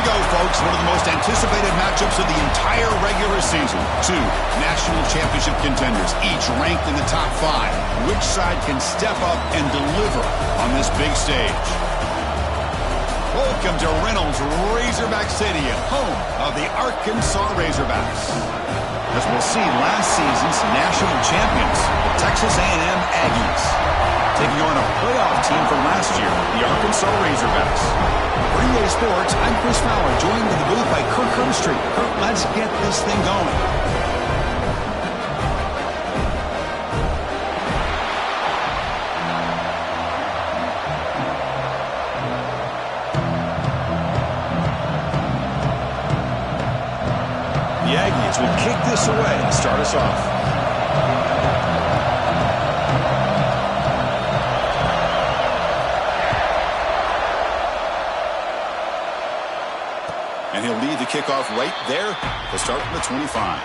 go, folks. One of the most anticipated matchups of the entire regular season. Two national championship contenders, each ranked in the top 5. Which side can step up and deliver on this big stage? Welcome to Reynolds Razorback Stadium, home of the Arkansas Razorbacks. As we'll see, last season's national champions, the Texas A&M Aggies, taking on a playoff team from last year, the Arkansas Razorbacks. For EA Sports, I'm Chris Fowler, joined in the booth by Kirk Herbstreit. Kirk, let's get this thing going. The Aggies will kick this away to start us off. And he'll lead the kickoff right there to start from the 25.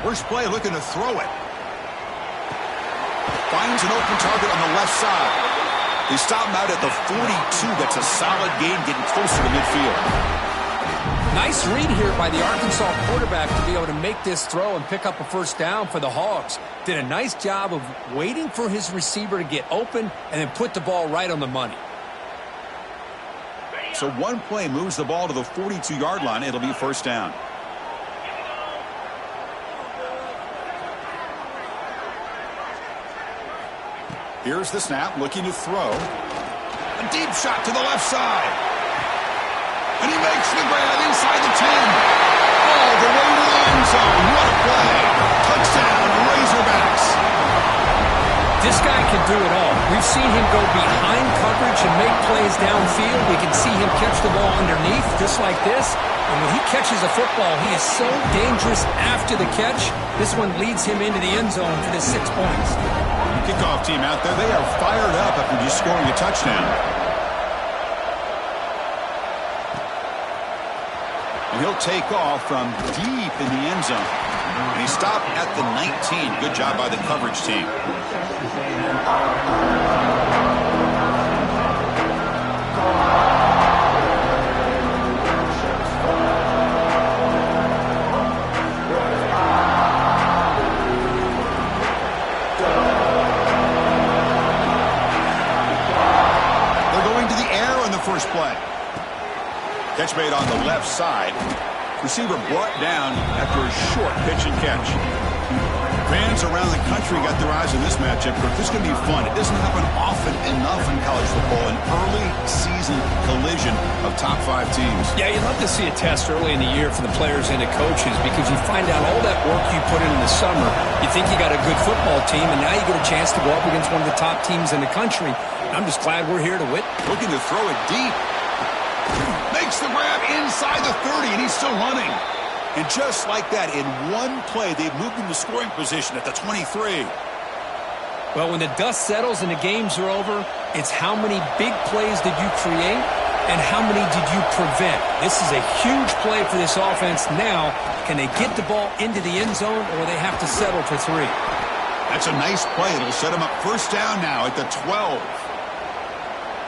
First play, looking to throw it. Finds an open target on the left side. They stop him out at the 42. That's a solid gain, getting closer to midfield. Nice read here by the Arkansas quarterback to be able to make this throw and pick up a first down for the Hogs. Did a nice job of waiting for his receiver to get open and then put the ball right on the money. So one play moves the ball to the 42-yard line. It'll be first down. Here's the snap, looking to throw. A deep shot to the left side. And he makes the grab inside the 10. All the way to the end zone. What a play. Touchdown, Razorbacks. This guy can do it all. We've seen him go behind coverage and make plays downfield. We can see him catch the ball underneath, just like this. And when he catches a football, he is so dangerous after the catch. This one leads him into the end zone for the 6 points. Kickoff team out there, they are fired up after just scoring a touchdown. And he'll take off from deep in the end zone. And he stopped at the 19. Good job by the coverage team. First play. Catch made on the left side. Receiver brought down after a short pitch and catch. Fans around the country got their eyes on this matchup, but this is going to be fun. It doesn't happen often enough in college football, an early season collision of top 5 teams. Yeah, you'd love to see a test early in the year for the players and the coaches because you find out all that work you put in the summer. You think you got a good football team, and now you get a chance to go up against one of the top teams in the country. I'm just glad we're here to win. Looking to throw it deep. Makes the grab inside the 30, and he's still running. And just like that, in one play, they've moved into scoring position at the 23. Well, when the dust settles and the games are over, it's how many big plays did you create and how many did you prevent. This is a huge play for this offense. Now, can they get the ball into the end zone, or will they have to settle for 3? That's a nice play. It'll set him up first down now at the 12.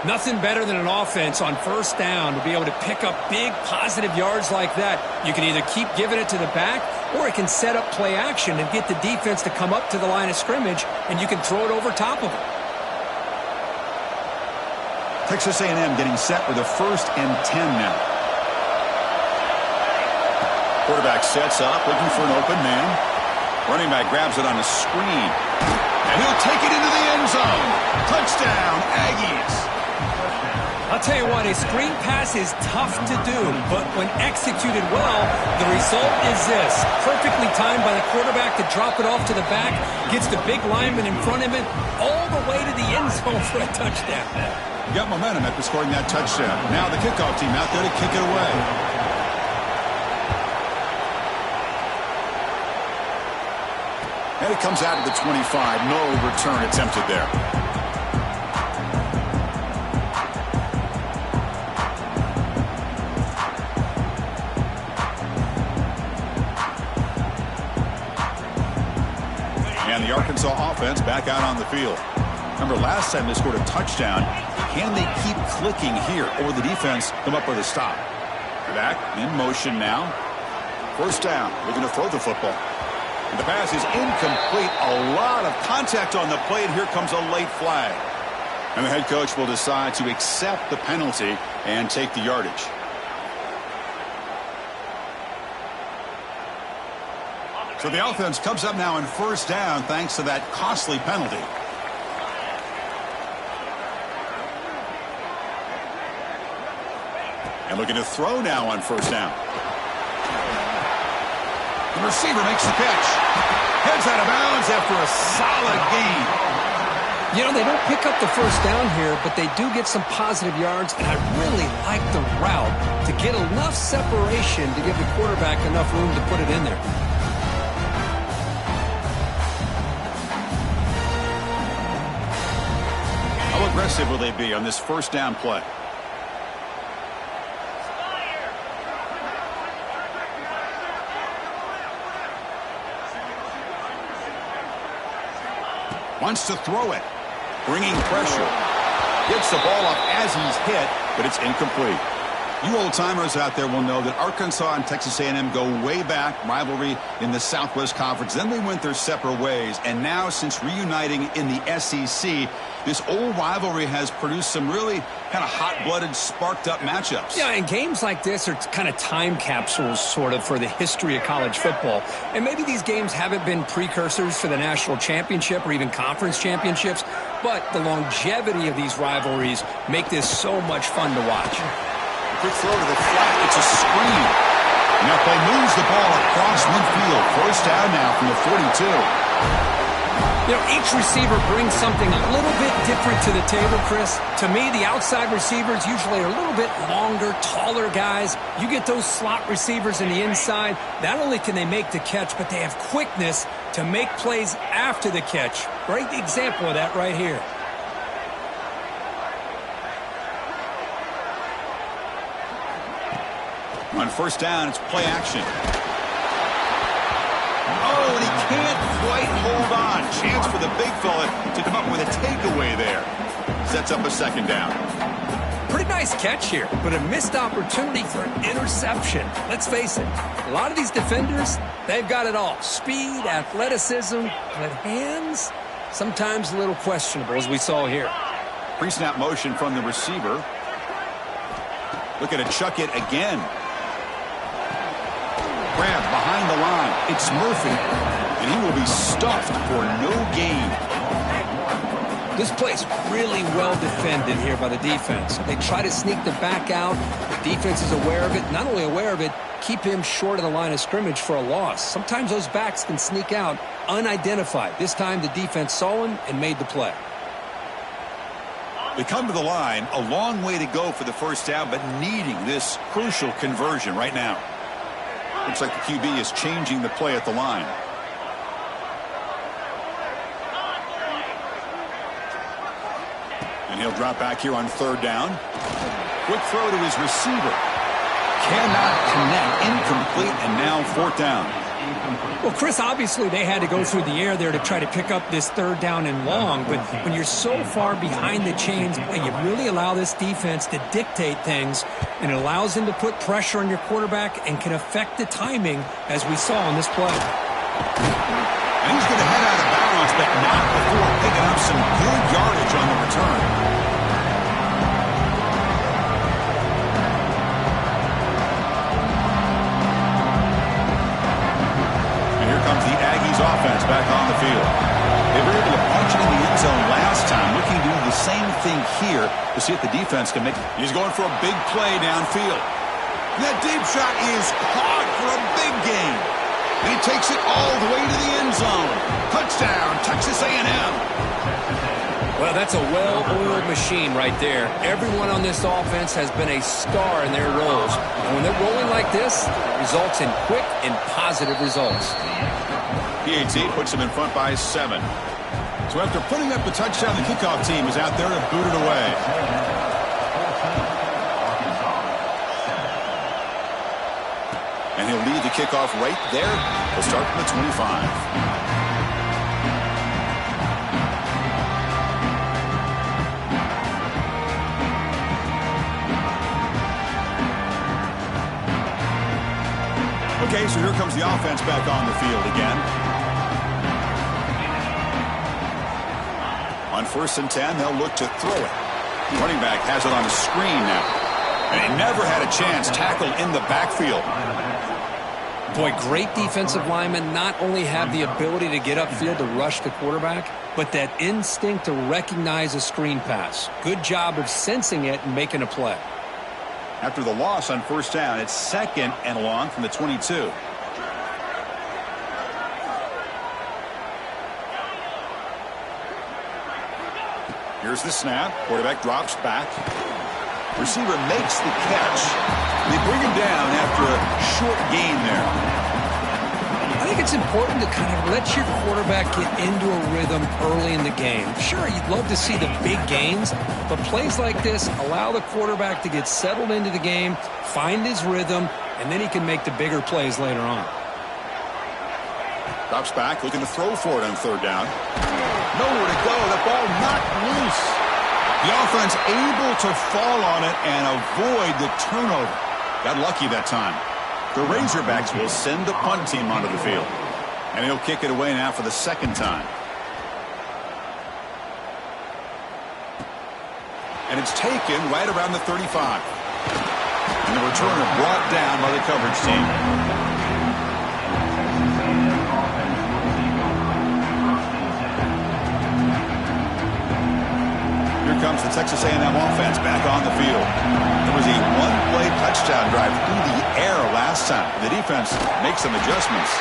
Nothing better than an offense on first down to be able to pick up big positive yards like that. You can either keep giving it to the back, or it can set up play action and get the defense to come up to the line of scrimmage, and you can throw it over top of it. Texas A&M getting set with a 1st and 10 now. Quarterback sets up, looking for an open man. Running back grabs it on a screen. And he'll take it into the end zone. Touchdown, Aggies. I'll tell you what, a screen pass is tough to do, but when executed well, the result is this. Perfectly timed by the quarterback to drop it off to the back, gets the big lineman in front of him, all the way to the end zone for a touchdown. You got momentum after scoring that touchdown. Now the kickoff team out there to kick it away. And it comes out of the 25. No return attempted there. And the Arkansas offense back out on the field. Remember, last time they scored a touchdown. Can they keep clicking here, or the defense come up with a stop? Back in motion now. First down. They're going to throw the football. And the pass is incomplete. A lot of contact on the play, and here comes a late flag. And the head coach will decide to accept the penalty and take the yardage. So the offense comes up now in first down thanks to that costly penalty. And looking to throw now on first down. The receiver makes the catch. Heads out of bounds after a solid gain. You know, they don't pick up the first down here, but they do get some positive yards, and I really like the route to get enough separation to give the quarterback enough room to put it in there. How aggressive will they be on this first down play? Wants to throw it. Bringing pressure. Gets the ball up as he's hit, but it's incomplete. You old-timers out there will know that Arkansas and Texas A&M go way back, rivalry in the Southwest Conference. Then they went their separate ways, and now since reuniting in the SEC, this old rivalry has produced some really kind of hot-blooded, sparked-up matchups. Yeah, and games like this are kind of time capsules, sort of, for the history of college football. And maybe these games haven't been precursors for the national championship or even conference championships, but the longevity of these rivalries make this so much fun to watch. Quick throw to the flat. It's a screen. And that play moves the ball across midfield. First down now from the 42. You know, each receiver brings something a little bit different to the table, Chris. To me, the outside receivers usually are a little bit longer, taller guys. You get those slot receivers in the inside. Not only can they make the catch, but they have quickness to make plays after the catch. Great example of that right here. On first down, it's play action. Oh, and he can't quite hold on. Chance for the big fella to come up with a takeaway there. Sets up a second down. Pretty nice catch here, but a missed opportunity for an interception. Let's face it, a lot of these defenders, they've got it all. Speed, athleticism, but hands, sometimes a little questionable, as we saw here. Pre-snap motion from the receiver. Looking to chuck it again. Grab behind the line. It's Murphy. And he will be stuffed for no gain. This play's really well defended here by the defense. They try to sneak the back out. The defense is aware of it. Not only aware of it, keep him short of the line of scrimmage for a loss. Sometimes those backs can sneak out unidentified. This time the defense saw him and made the play. They come to the line, a long way to go for the first down, but needing this crucial conversion right now. Looks like the QB is changing the play at the line. And he'll drop back here on third down. Quick throw to his receiver. Cannot connect. Incomplete, and now fourth down. Well, Chris, obviously they had to go through the air there to try to pick up this third down and long, but when you're so far behind the chains, you really allow this defense to dictate things, and it allows them to put pressure on your quarterback and can affect the timing, as we saw on this play. And he's going to head out of bounds, but not before picking up some good yardage on the return. Offense back on the field. They were able to punch it in the end zone last time. Looking to do the same thing here to see if the defense can make it. He's going for a big play downfield. And that deep shot is caught for a big gain. And he takes it all the way to the end zone. Touchdown, Texas A&M. Well, that's a well-oiled machine right there. Everyone on this offense has been a star in their roles. And when they're rolling like this, it results in quick and positive results. PAT puts him in front by 7. So after putting up the touchdown, the kickoff team is out there to boot it away. And he'll lead the kickoff right there. He'll start from the 25. Okay, so here comes the offense back on the field again. On 1st and 10, they'll look to throw it. The running back has it on a screen now. And he never had a chance tackled in the backfield. Boy, great defensive linemen not only have the ability to get upfield to rush the quarterback, but that instinct to recognize a screen pass. Good job of sensing it and making a play. After the loss on 1st down, it's 2nd and long from the 22. Here's the snap. Quarterback drops back. Receiver makes the catch. They bring him down after a short gain there. I think it's important to kind of let your quarterback get into a rhythm early in the game. Sure, you'd love to see the big gains, but plays like this allow the quarterback to get settled into the game, find his rhythm, and then he can make the bigger plays later on. Drops back, looking to throw for it on 3rd down. Nowhere to go. The ball knocked loose. The offense able to fall on it and avoid the turnover. Got lucky that time. The Razorbacks will send the punt team onto the field. And he'll kick it away now for the 2nd time. And it's taken right around the 35. And the returner brought down by the coverage team. Here comes the Texas A&M offense back on the field. There was a one-play touchdown drive through the air last time. The defense makes some adjustments.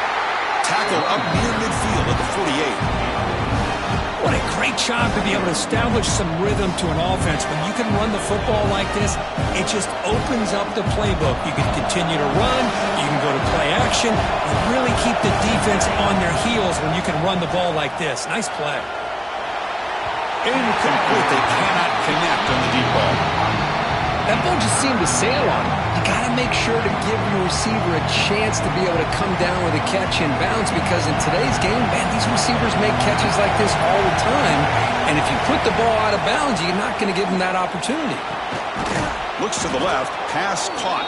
Tackle up near midfield at the 48. What a great job to be able to establish some rhythm to an offense. When you can run the football like this, it just opens up the playbook. You can continue to run. You can go to play action. And really keep the defense on their heels when you can run the ball like this. Nice play. Incomplete. They cannot connect on the deep ball. That ball just seemed to sail on him. You got to make sure to give your receiver a chance to be able to come down with a catch in bounds, because in today's game, man, these receivers make catches like this all the time. And if you put the ball out of bounds, you're not going to give them that opportunity. Looks to the left. Pass caught.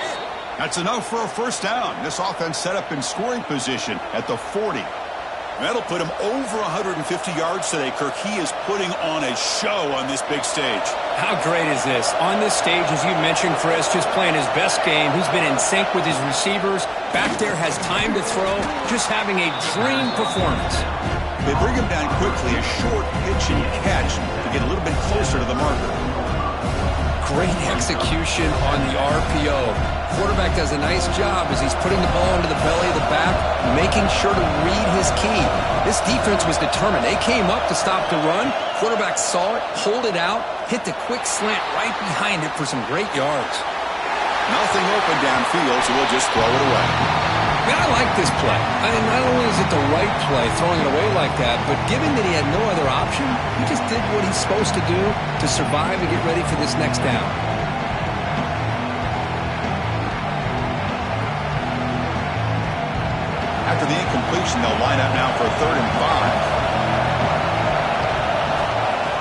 That's enough for a 1st down. This offense set up in scoring position at the 40. That'll put him over 150 yards today, Kirk. He is putting on a show on this big stage. How great is this? On this stage, as you mentioned, Chris, just playing his best game. He's been in sync with his receivers. Back there has time to throw. Just having a dream performance. They bring him down quickly. A short pitch and catch to get a little bit closer to the marker. Great execution on the RPO. Quarterback does a nice job as he's putting the ball into the belly of the back, making sure to read his key. This defense was determined. They came up to stop the run. Quarterback saw it, pulled it out, hit the quick slant right behind it for some great yards. Nothing open downfield, so we'll just throw it away. Man, I like this play. I mean, not only is it the right play, throwing it away like that, but given that he had no other option, he just did what he's supposed to do to survive and get ready for this next down. After the incompletion, they'll line up now for a 3rd and 5.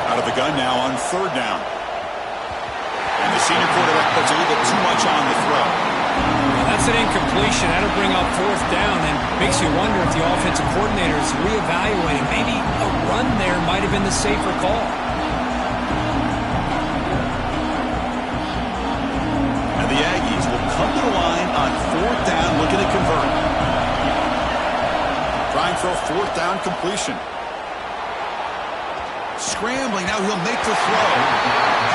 Out of the gun now on 3rd down. And the senior quarterback puts a little bit too much on the throw. Well, that's an incompletion. That'll bring up 4th down and makes you wonder if the offensive coordinator is reevaluating. Maybe a run there might have been the safer call. And the Aggies will come to the line on 4th down, looking to convert. Trying for a 4th down completion. Scrambling, now he'll make the throw.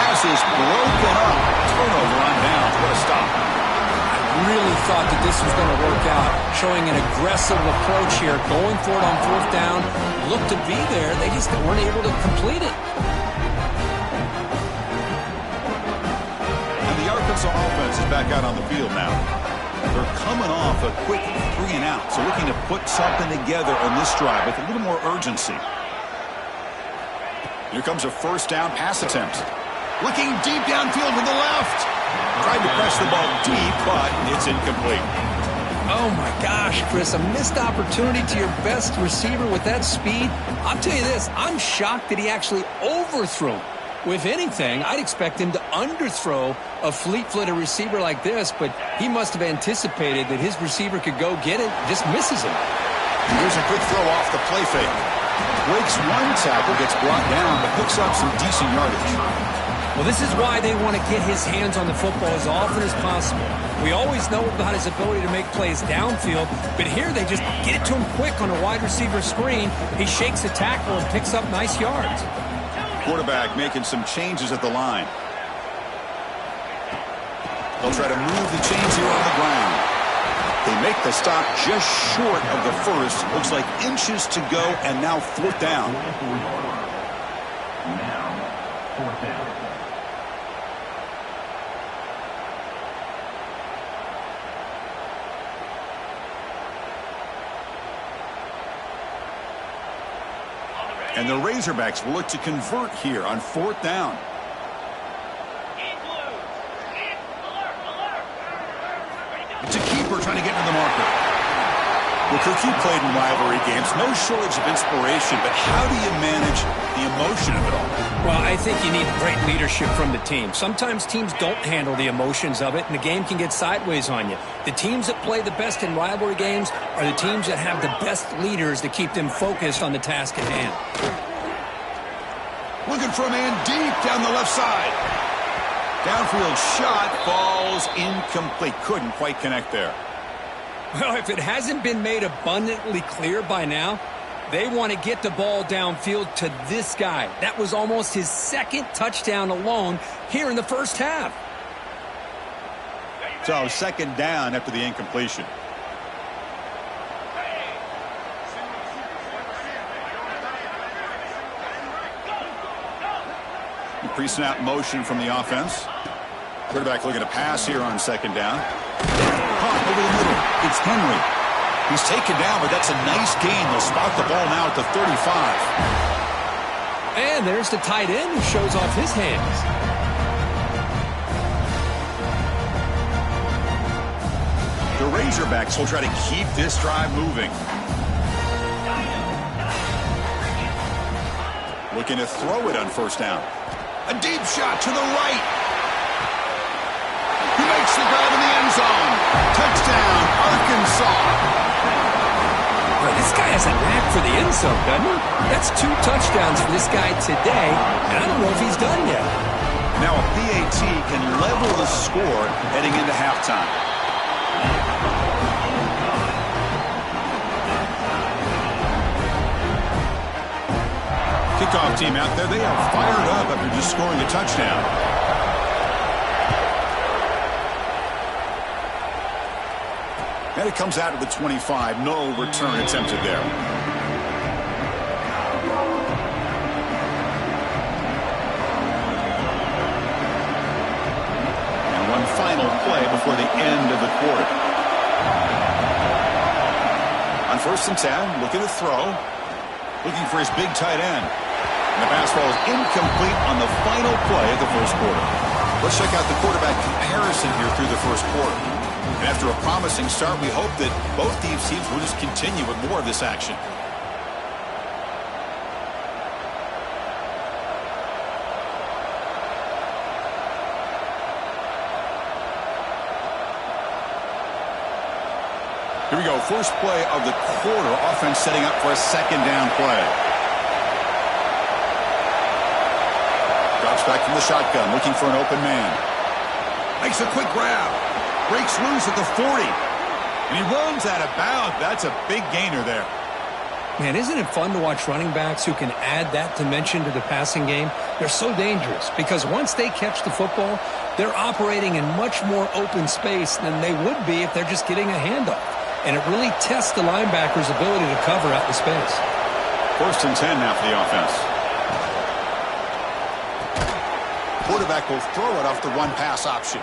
Pass is broken up. Turnover on downs. What a stop. I really thought that this was going to work out. Showing an aggressive approach here. Going for it on 4th down. Looked to be there. They just weren't able to complete it. And the Arkansas offense is back out on the field now. They're coming off a quick 3-and-out, so looking to put something together on this drive with a little more urgency. Here comes a first down pass attempt. Looking deep downfield to the left. Tried to press the ball deep, but it's incomplete. Oh, my gosh, Chris, a missed opportunity to your best receiver with that speed. I'll tell you this, I'm shocked that he actually overthrew. If anything, I'd expect him to underthrow a fleet-footed receiver like this, but he must have anticipated that his receiver could go get it, just misses him. Here's a quick throw off the play fake. Breaks one tackle, gets brought down, but picks up some decent yardage. Well, this is why they want to get his hands on the football as often as possible. We always know about his ability to make plays downfield, but here they just get it to him quick on a wide receiver screen. He shakes the tackle and picks up nice yards. Quarterback making some changes at the line. They'll try to move the chains here on the ground. They make the stop just short of the first. Looks like inches to go, and now fourth down. Now, fourth down. And the Razorbacks will look to convert here on fourth down. It's a keeper trying to get to the marker. Well, Kirk, you played in rivalry games. No shortage of inspiration, but how do you manage the emotion of it all? Well, I think you need great leadership from the team. Sometimes teams don't handle the emotions of it, and the game can get sideways on you. The teams that play the best in rivalry games are the teams that have the best leaders to keep them focused on the task at hand. Looking for a man deep down the left side. Downfield shot falls incomplete. Couldn't quite connect there. Well, if it hasn't been made abundantly clear by now, they want to get the ball downfield to this guy. That was almost his second touchdown alone here in the first half. So second down after the incompletion. Pre-snap motion from the offense. Quarterback looking to pass here on second down. Caught over the middle. It's Henry. He's taken down, but that's a nice gain. They'll spot the ball now at the 35. And there's the tight end who shows off his hands. The Razorbacks will try to keep this drive moving. Looking to throw it on first down. A deep shot to the right. He makes the grab in the end zone. Touchdown, Arkansas. Well, this guy has a knack for the end zone, doesn't he? That's 2 touchdowns for this guy today, and I don't know if he's done yet. Now a PAT can level the score heading into halftime. Kickoff team out there. They are fired up after just scoring a touchdown. And it comes out of the 25. No return attempted there. And one final play before the end of the quarter. On 1st and 10, looking to throw. Looking for his big tight end. And the pass ball is incomplete on the final play of the first quarter. Let's check out the quarterback comparison here through the first quarter. And after a promising start, we hope that both these teams will just continue with more of this action. Here we go. First play of the quarter. Offense setting up for a second down play. Drops back from the shotgun, looking for an open man. Makes a quick grab. Breaks loose at the 40. And he runs out of bounds. That's a big gainer there. Man, isn't it fun to watch running backs who can add that dimension to the passing game? They're so dangerous because once they catch the football, they're operating in much more open space than they would be if they're just getting a handoff. And it really tests the linebacker's ability to cover out the space. 1st and 10 now for the offense. Quarterback will throw it off the run pass option.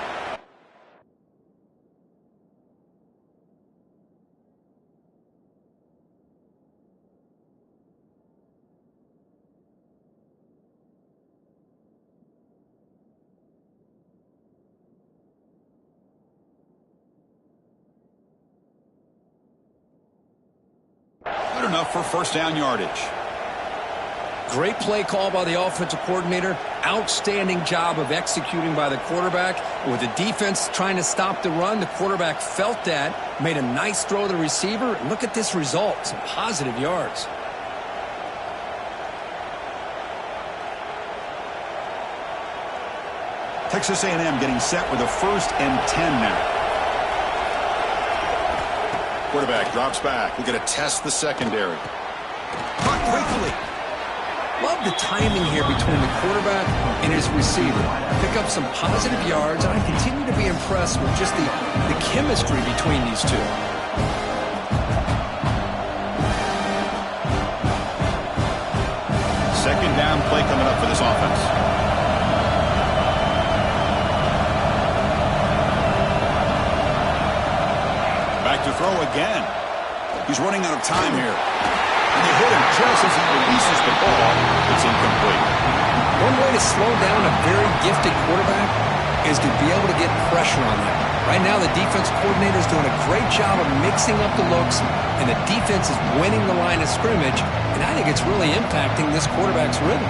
enough for first down yardage. Great play call by the offensive coordinator. Outstanding job of executing by the quarterback. With the defense trying to stop the run, the quarterback felt that, made a nice throw to the receiver. And look at this result, some positive yards. Texas A&M getting set with a 1st and 10 now. Quarterback drops back. We're going to test the secondary. Caught quickly. Love the timing here between the quarterback and his receiver. Pick up some positive yards, and I continue to be impressed with just the chemistry between these two. Second down play coming up for this offense. Back to throw again. He's running out of time here. And they hit him just as he releases the ball. It's incomplete. One way to slow down a very gifted quarterback is to be able to get pressure on them. Right now, the defense coordinator is doing a great job of mixing up the looks, and the defense is winning the line of scrimmage, and I think it's really impacting this quarterback's rhythm.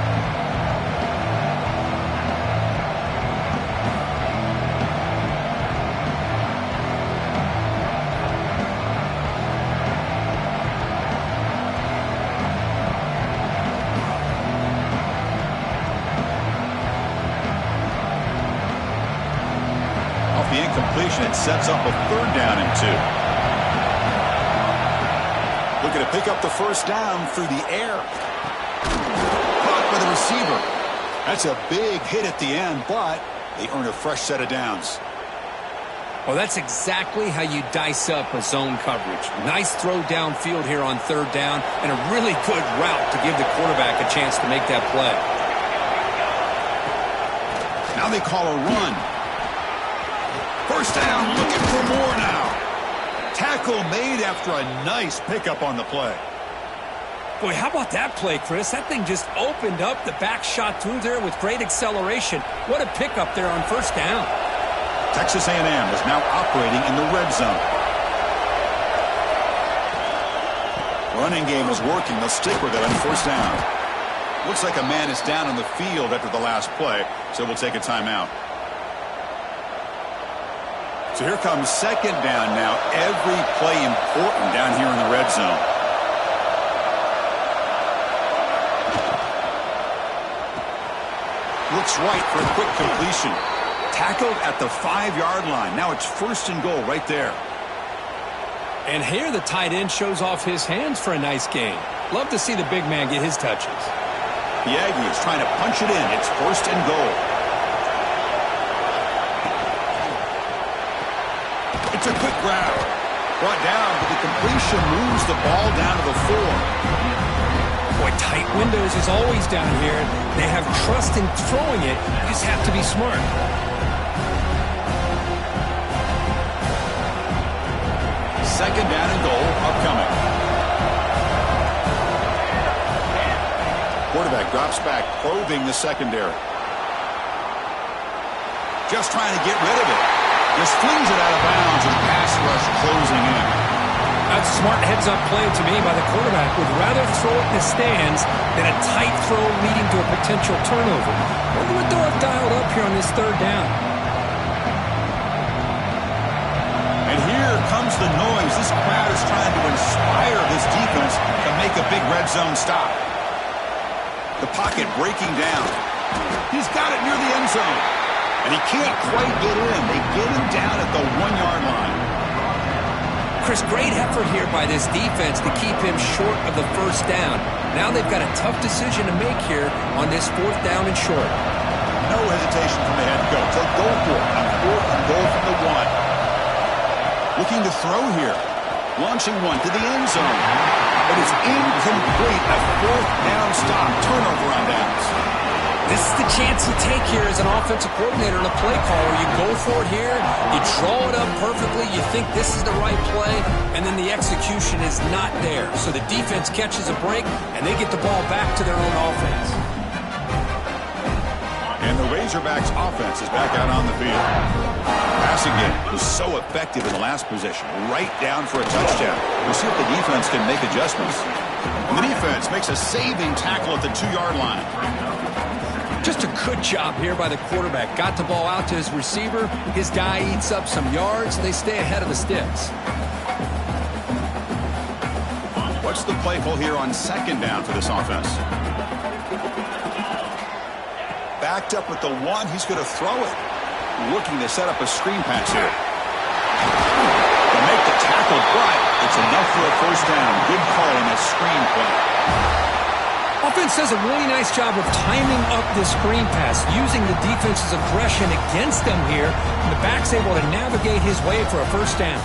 The incompletion, it sets up a 3rd down and 2. Looking to pick up the first down through the air. Caught by the receiver. That's a big hit at the end, but they earn a fresh set of downs. Well, that's exactly how you dice up a zone coverage. Nice throw downfield here on 3rd down, and a really good route to give the quarterback a chance to make that play. Now they call a run. First down, looking for more now. Tackle made after a nice pickup on the play. Boy, how about that play, Chris? That thing just opened up. The back shot through there with great acceleration. What a pickup there on first down. Texas A&M is now operating in the red zone. Running game is working. They'll stick with it on first down. Looks like a man is down on the field after the last play, so we'll take a timeout. So here comes second down now. Every play important down here in the red zone. Looks right for a quick completion. Tackled at the 5-yard line. Now it's 1st and goal right there. And here the tight end shows off his hands for a nice gain. Love to see the big man get his touches. The Aggies trying to punch it in. It's 1st and goal. It's a quick grab. Brought down, but the completion moves the ball down to the 4. Boy, tight windows is always down here. They have trust in throwing it. You just have to be smart. Second down and goal upcoming. Quarterback drops back, probing the secondary. Just trying to get rid of it. Just flings it out of bounds and pass rush closing in. That's a smart heads-up play to me by the quarterback. Would rather throw it in the stands than a tight throw leading to a potential turnover. Wonder what they'll have dialed up here on this 3rd down. And here comes the noise. This crowd is trying to inspire this defense to make a big red zone stop. The pocket breaking down. He's got it near the end zone. And he can't quite get in. They get him down at the 1-yard line. Chris, great effort here by this defense to keep him short of the first down. Now they've got a tough decision to make here on this 4th down and short. No hesitation from the head coach. They'll go for it on 4th and goal from the 1. Looking to throw here. Launching one to the end zone. But it's incomplete. A 4th down stop. Turnover on downs. This is the chance you take here as an offensive coordinator and a play caller. You go for it here, you draw it up perfectly, you think this is the right play, and then the execution is not there. So the defense catches a break, and they get the ball back to their own offense. And the Razorbacks offense is back out on the field. Passing game was so effective in the last possession, right down for a touchdown. We'll see if the defense can make adjustments. And the defense makes a saving tackle at the 2-yard line. Just a good job here by the quarterback. Got the ball out to his receiver. His guy eats up some yards. They stay ahead of the sticks. What's the play call here on 2nd down for this offense? Backed up with the 1. He's going to throw it. Looking to set up a screen pass here. To make the tackle, but it's enough for a 1st down. Good call on that screen play. Offense does a really nice job of timing up this screen pass, using the defense's aggression against them here. And the back's able to navigate his way for a 1st down.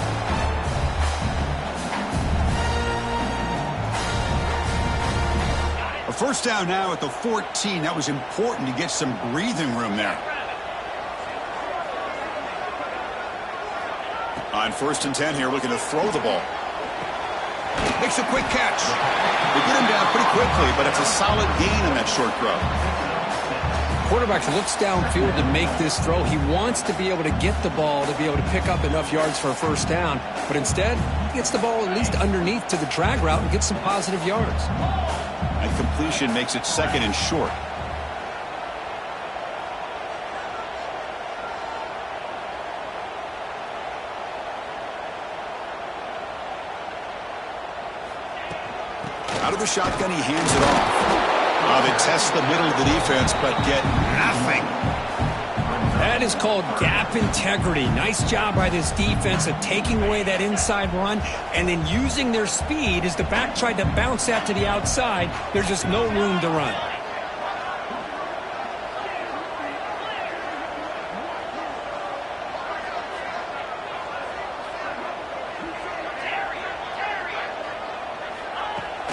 A 1st down now at the 14. That was important to get some breathing room there. On 1st and 10 here, looking to throw the ball. Makes a quick catch. They get him down pretty quickly, but it's a solid gain on that short throw. Quarterback looks downfield to make this throw. He wants to be able to get the ball to be able to pick up enough yards for a 1st down. But instead, he gets the ball at least underneath to the drag route and gets some positive yards. And completion makes it 2nd and short. Out of the shotgun, he hands it off. They test the middle of the defense, but get nothing. That is called gap integrity. Nice job by this defense of taking away that inside run and then using their speed as the back tried to bounce that to the outside. There's just no room to run.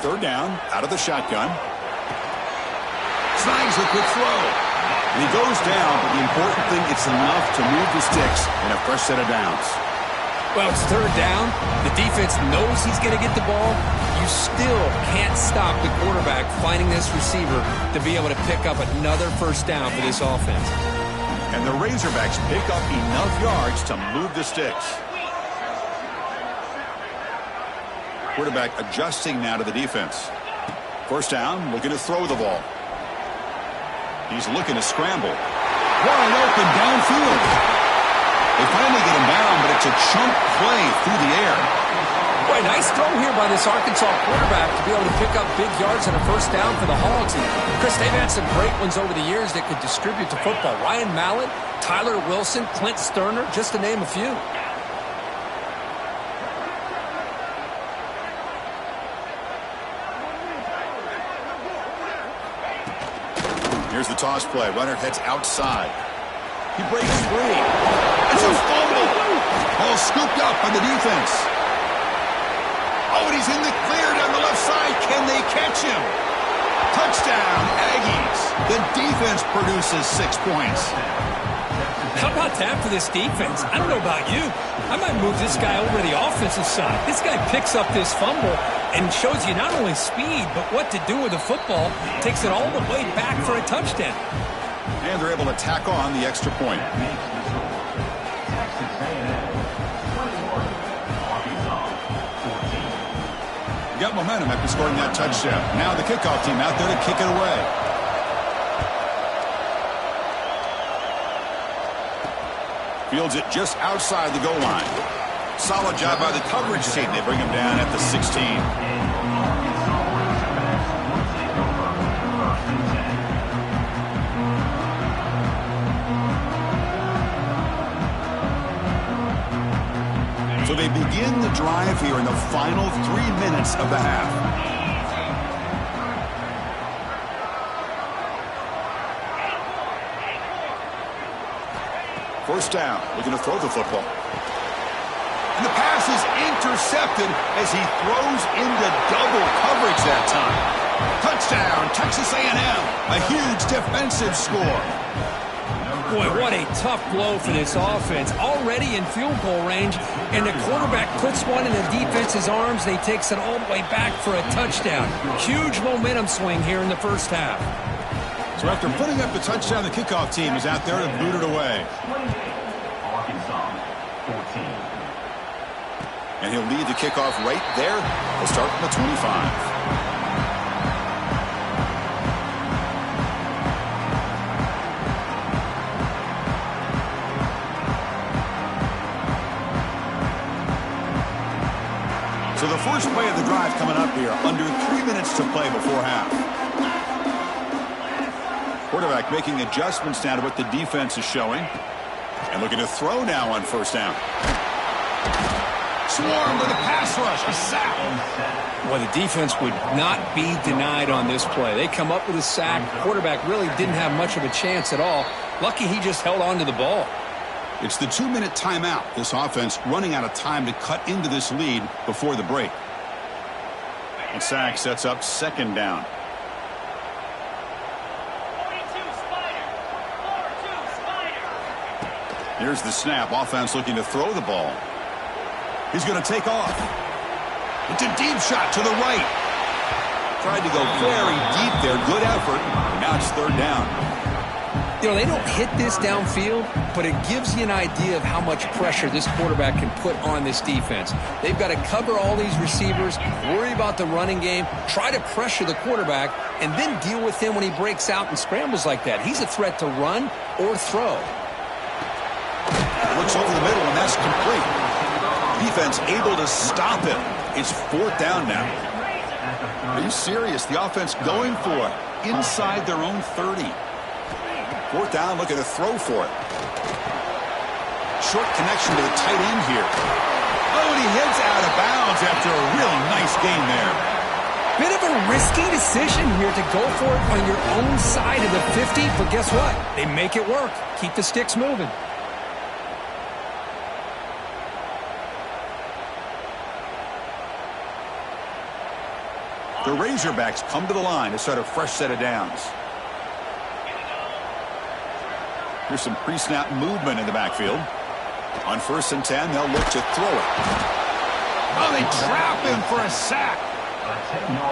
Third down, out of the shotgun. Snags a quick throw. And he goes down, but the important thing, it's enough to move the sticks in a fresh set of downs. Well, it's 3rd down. The defense knows he's going to get the ball. You still can't stop the quarterback finding this receiver to be able to pick up another 1st down for this offense. And the Razorbacks pick up enough yards to move the sticks. Quarterback adjusting now to the defense. 1st down, looking to throw the ball. He's looking to scramble. Wide open downfield. They finally get him down, but it's a chunk play through the air. Boy, nice throw here by this Arkansas quarterback to be able to pick up big yards on a 1st down for the Hogs. And Chris, they've had some great ones over the years that could distribute the football. Ryan Mallett, Tyler Wilson, Clint Sterner, just to name a few. Here's the toss play. Runner heads outside. He breaks free. It's a fumble. Ball scooped up by the defense. Oh, and he's in the clear down the left side. Can they catch him? Touchdown, Aggies. The defense produces 6 points. How about that for this defense? I don't know about you. I might move this guy over to the offensive side. This guy picks up this fumble and shows you not only speed, but what to do with the football. Takes it all the way back for a touchdown. And they're able to tack on the extra point. Got momentum after scoring that touchdown. Now the kickoff team out there to kick it away. Fields it just outside the goal line. Solid job by the coverage team. They bring him down at the 16. So they begin the drive here in the final 3 minutes of the half. First down, looking to throw the football. And the pass is intercepted as he throws into double coverage that time. Touchdown, Texas A&M. A huge defensive score. Boy, what a tough blow for this offense. Already in field goal range, and the quarterback puts one in the defense's arms. They takes it all the way back for a touchdown. Huge momentum swing here in the first half. So after putting up the touchdown, the kickoff team is out there to boot it away. And he'll lead the kickoff right there. He'll start from the 25. So the first play of the drive coming up here. Under 3 minutes to play before half. Quarterback making adjustments now to what the defense is showing. And looking to throw now on first down. Swarm with a pass rush. A sack. Well, the defense would not be denied on this play. They come up with a sack. Quarterback really didn't have much of a chance at all. Lucky he just held on to the ball. It's the 2-minute timeout. This offense running out of time to cut into this lead before the break. And sack sets up second down. Here's the snap. Offense looking to throw the ball. He's going to take off. It's a deep shot to the right. Tried to go very deep there. Good effort. Now it's third down. You know, they don't hit this downfield, but it gives you an idea of how much pressure this quarterback can put on this defense. They've got to cover all these receivers, worry about the running game, try to pressure the quarterback, and then deal with him when he breaks out and scrambles like that. He's a threat to run or throw. Looks over the middle, and that's complete. Defense able to stop him. It's fourth down now. Are you serious? The offense going for it inside their own 30. Fourth down, looking to throw for it. Short connection to the tight end here. Oh, and he heads out of bounds after a really nice game there. Bit of a risky decision here to go for it on your own side of the 50, but guess what? They make it work. Keep the sticks moving. The Razorbacks come to the line to start a fresh set of downs. Here's some pre-snap movement in the backfield. On 1st and 10, they'll look to throw it. Oh, they trap him for a sack.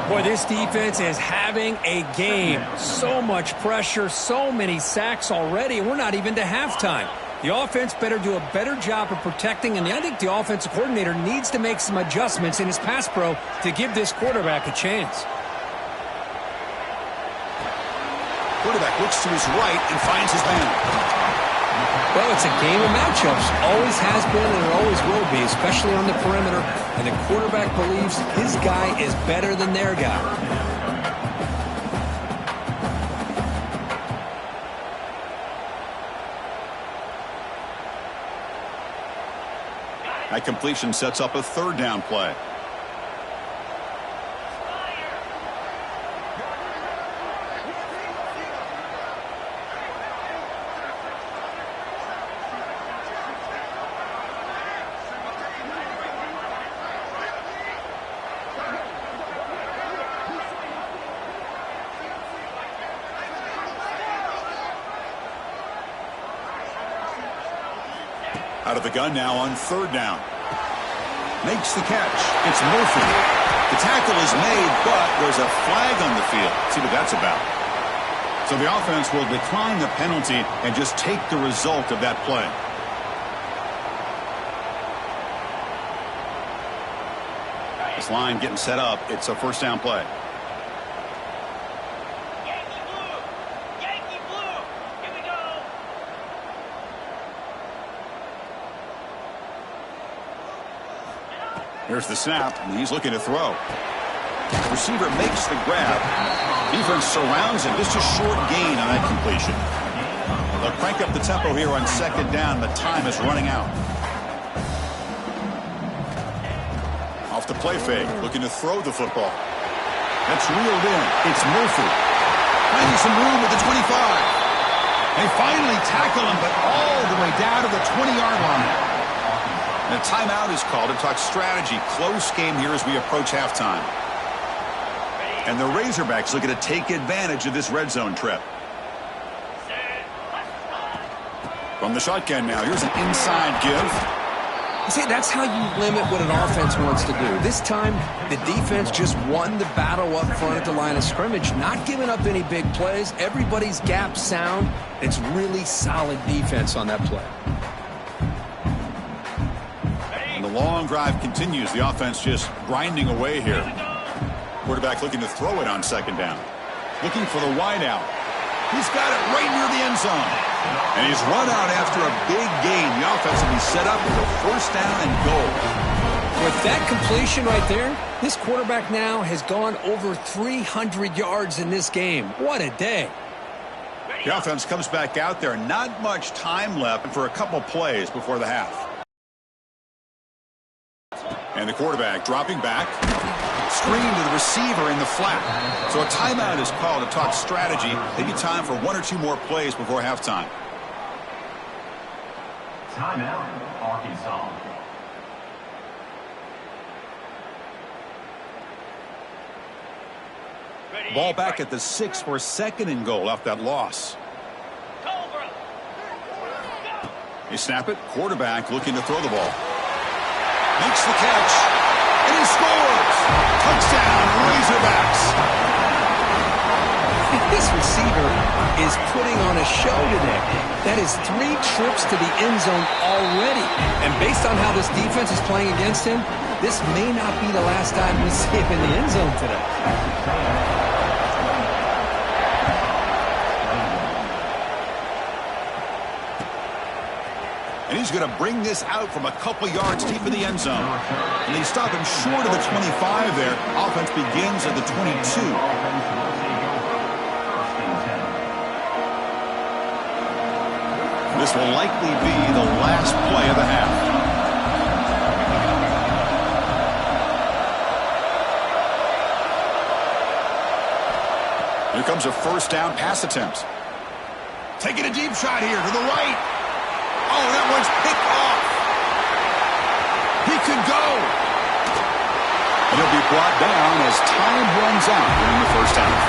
Boy, this defense is having a game. So much pressure, so many sacks already, and we're not even to halftime. The offense better do a better job of protecting, and I think the offensive coordinator needs to make some adjustments in his pass pro to give this quarterback a chance. Quarterback looks to his right and finds his man. Well, it's a game of matchups. Always has been and it always will be, especially on the perimeter. And the quarterback believes his guy is better than their guy. That completion sets up a third down play. Out of the gun now on third down. Makes the catch. It's Murphy. The tackle is made, but there's a flag on the field. Let's see what that's about. So the offense will decline the penalty and just take the result of that play. This line getting set up. It's a first down play. Here's the snap, and he's looking to throw. The receiver makes the grab. Defense surrounds him. Just a short gain on that completion. They'll crank up the tempo here on second down. The time is running out. Off the play fake, looking to throw the football. That's reeled in. It's Murphy. Finding some room at the 25. They finally tackle him, but all the way down to the 20-yard line. And a timeout is called to talk strategy. Close game here as we approach halftime. And the Razorbacks looking to take advantage of this red zone trip. From the shotgun now, here's an inside give. See, that's how you limit what an offense wants to do. This time, the defense just won the battle up front at the line of scrimmage, not giving up any big plays. Everybody's gap sound. It's really solid defense on that play. And the the long drive continues. The offense just grinding away here. Quarterback looking to throw it on second down. Looking for the wide out. He's got it right near the end zone. And he's run out after a big gain. The offense will be set up with a first down and goal. With that completion right there, this quarterback now has gone over 300 yards in this game. What a day. The offense comes back out there. Not much time left for a couple plays before the half. And the quarterback dropping back. Screen to the receiver in the flat. So a timeout is called to talk strategy. Maybe time for one or two more plays before halftime. Timeout, Arkansas. Ball back at the 6 for second and goal off that loss. They snap it. Quarterback looking to throw the ball. Makes the catch. And he scores. Touchdown, Razorbacks. This receiver is putting on a show today. That is 3 trips to the end zone already. And based on how this defense is playing against him, this may not be the last time we see him in the end zone today. And he's going to bring this out from a couple yards deep in the end zone. And they stop him short of the 25 there. Offense begins at the 22. This will likely be the last play of the half. Here comes a first down pass attempt. Taking a deep shot here to the right. Oh, that one's picked off. He could go. And he'll be brought down as time runs out in the first half.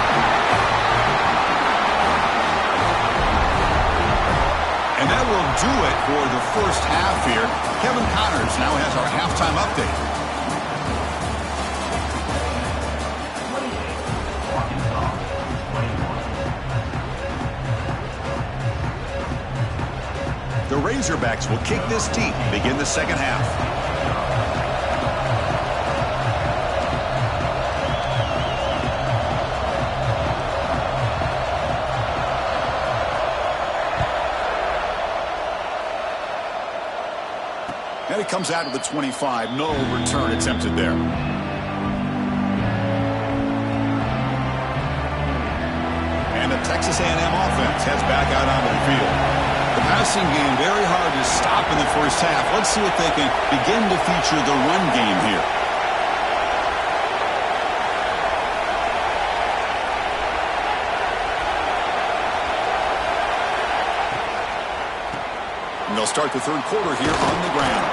And that will do it for the first half here. Kevin Connors now has our halftime update. The Razorbacks will kick this deep and begin the second half. And it comes out of the 25. No return attempted there. And the Texas A&M offense heads back out onto the field. The passing game very hard to stop in the first half. Let's see if they can begin to feature the run game here. And they'll start the third quarter here on the ground.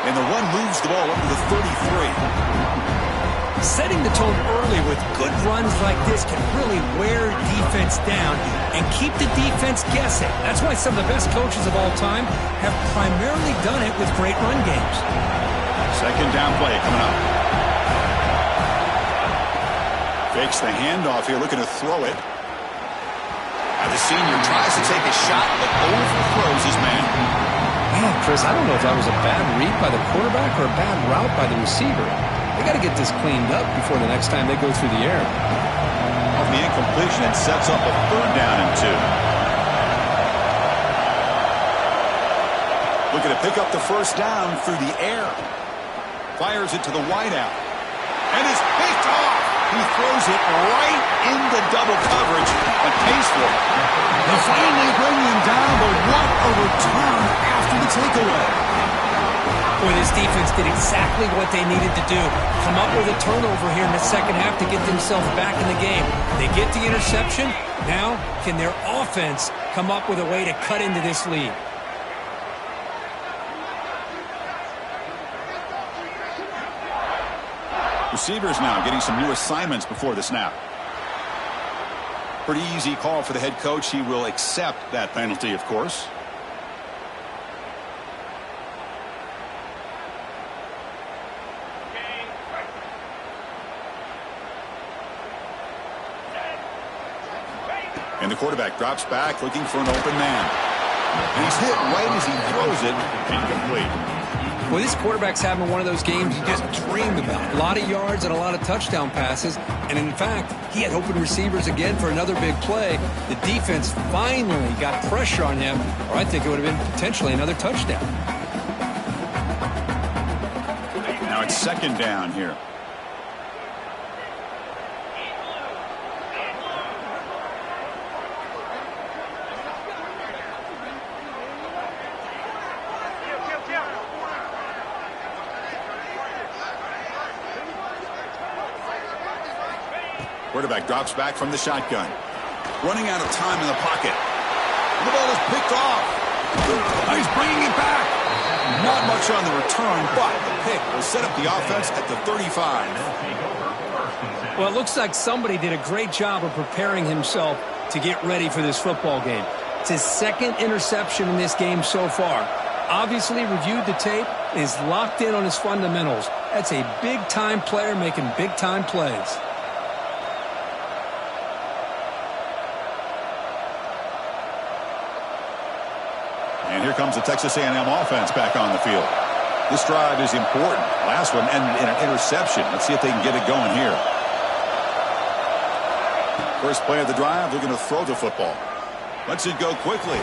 And the run moves the ball up to the 33. Setting the tone early with good runs like this can really wear defense down and keep the defense guessing. That's why some of the best coaches of all time have primarily done it with great run games. Second down play coming up. Fakes the handoff here, looking to throw it. The senior tries to take a shot, but overthrows his man. Man, Chris, I don't know if that was a bad read by the quarterback or a bad route by the receiver. They got to get this cleaned up before the next time they go through the air. Off the incompletion, it sets up a third down and 2. Looking to pick up the first down through the air. Fires it to the wideout. And is picked off. He throws it right in the double coverage, but pays for it. They finally bring him down, but what a return after the takeaway. Boy, this defense did exactly what they needed to do. Come up with a turnover here in the second half to get themselves back in the game. They get the interception. Now, can their offense come up with a way to cut into this lead? Receivers now getting some new assignments before the snap. Pretty easy call for the head coach. He will accept that penalty, of course. And the quarterback drops back looking for an open man. And he's hit right as he throws it. Incomplete. Well, this quarterback's having one of those games you just dream about. A lot of yards and a lot of touchdown passes. And in fact, he had open receivers again for another big play. The defense finally got pressure on him, or I think it would have been potentially another touchdown. Now it's second down here. Quarterback drops back from the shotgun. Running out of time in the pocket. The ball is picked off. He's bringing it back. Not much on the return, but the pick will set up the offense at the 35. Well, it looks like somebody did a great job of preparing himself to get ready for this football game. It's his second interception in this game so far. Obviously reviewed the tape and is locked in on his fundamentals. That's a big-time player making big-time plays. And here comes the Texas A&M offense back on the field. This drive is important. Last one ended in an interception. Let's see if they can get it going here. First play of the drive, they're going to throw the football. Lets it go quickly.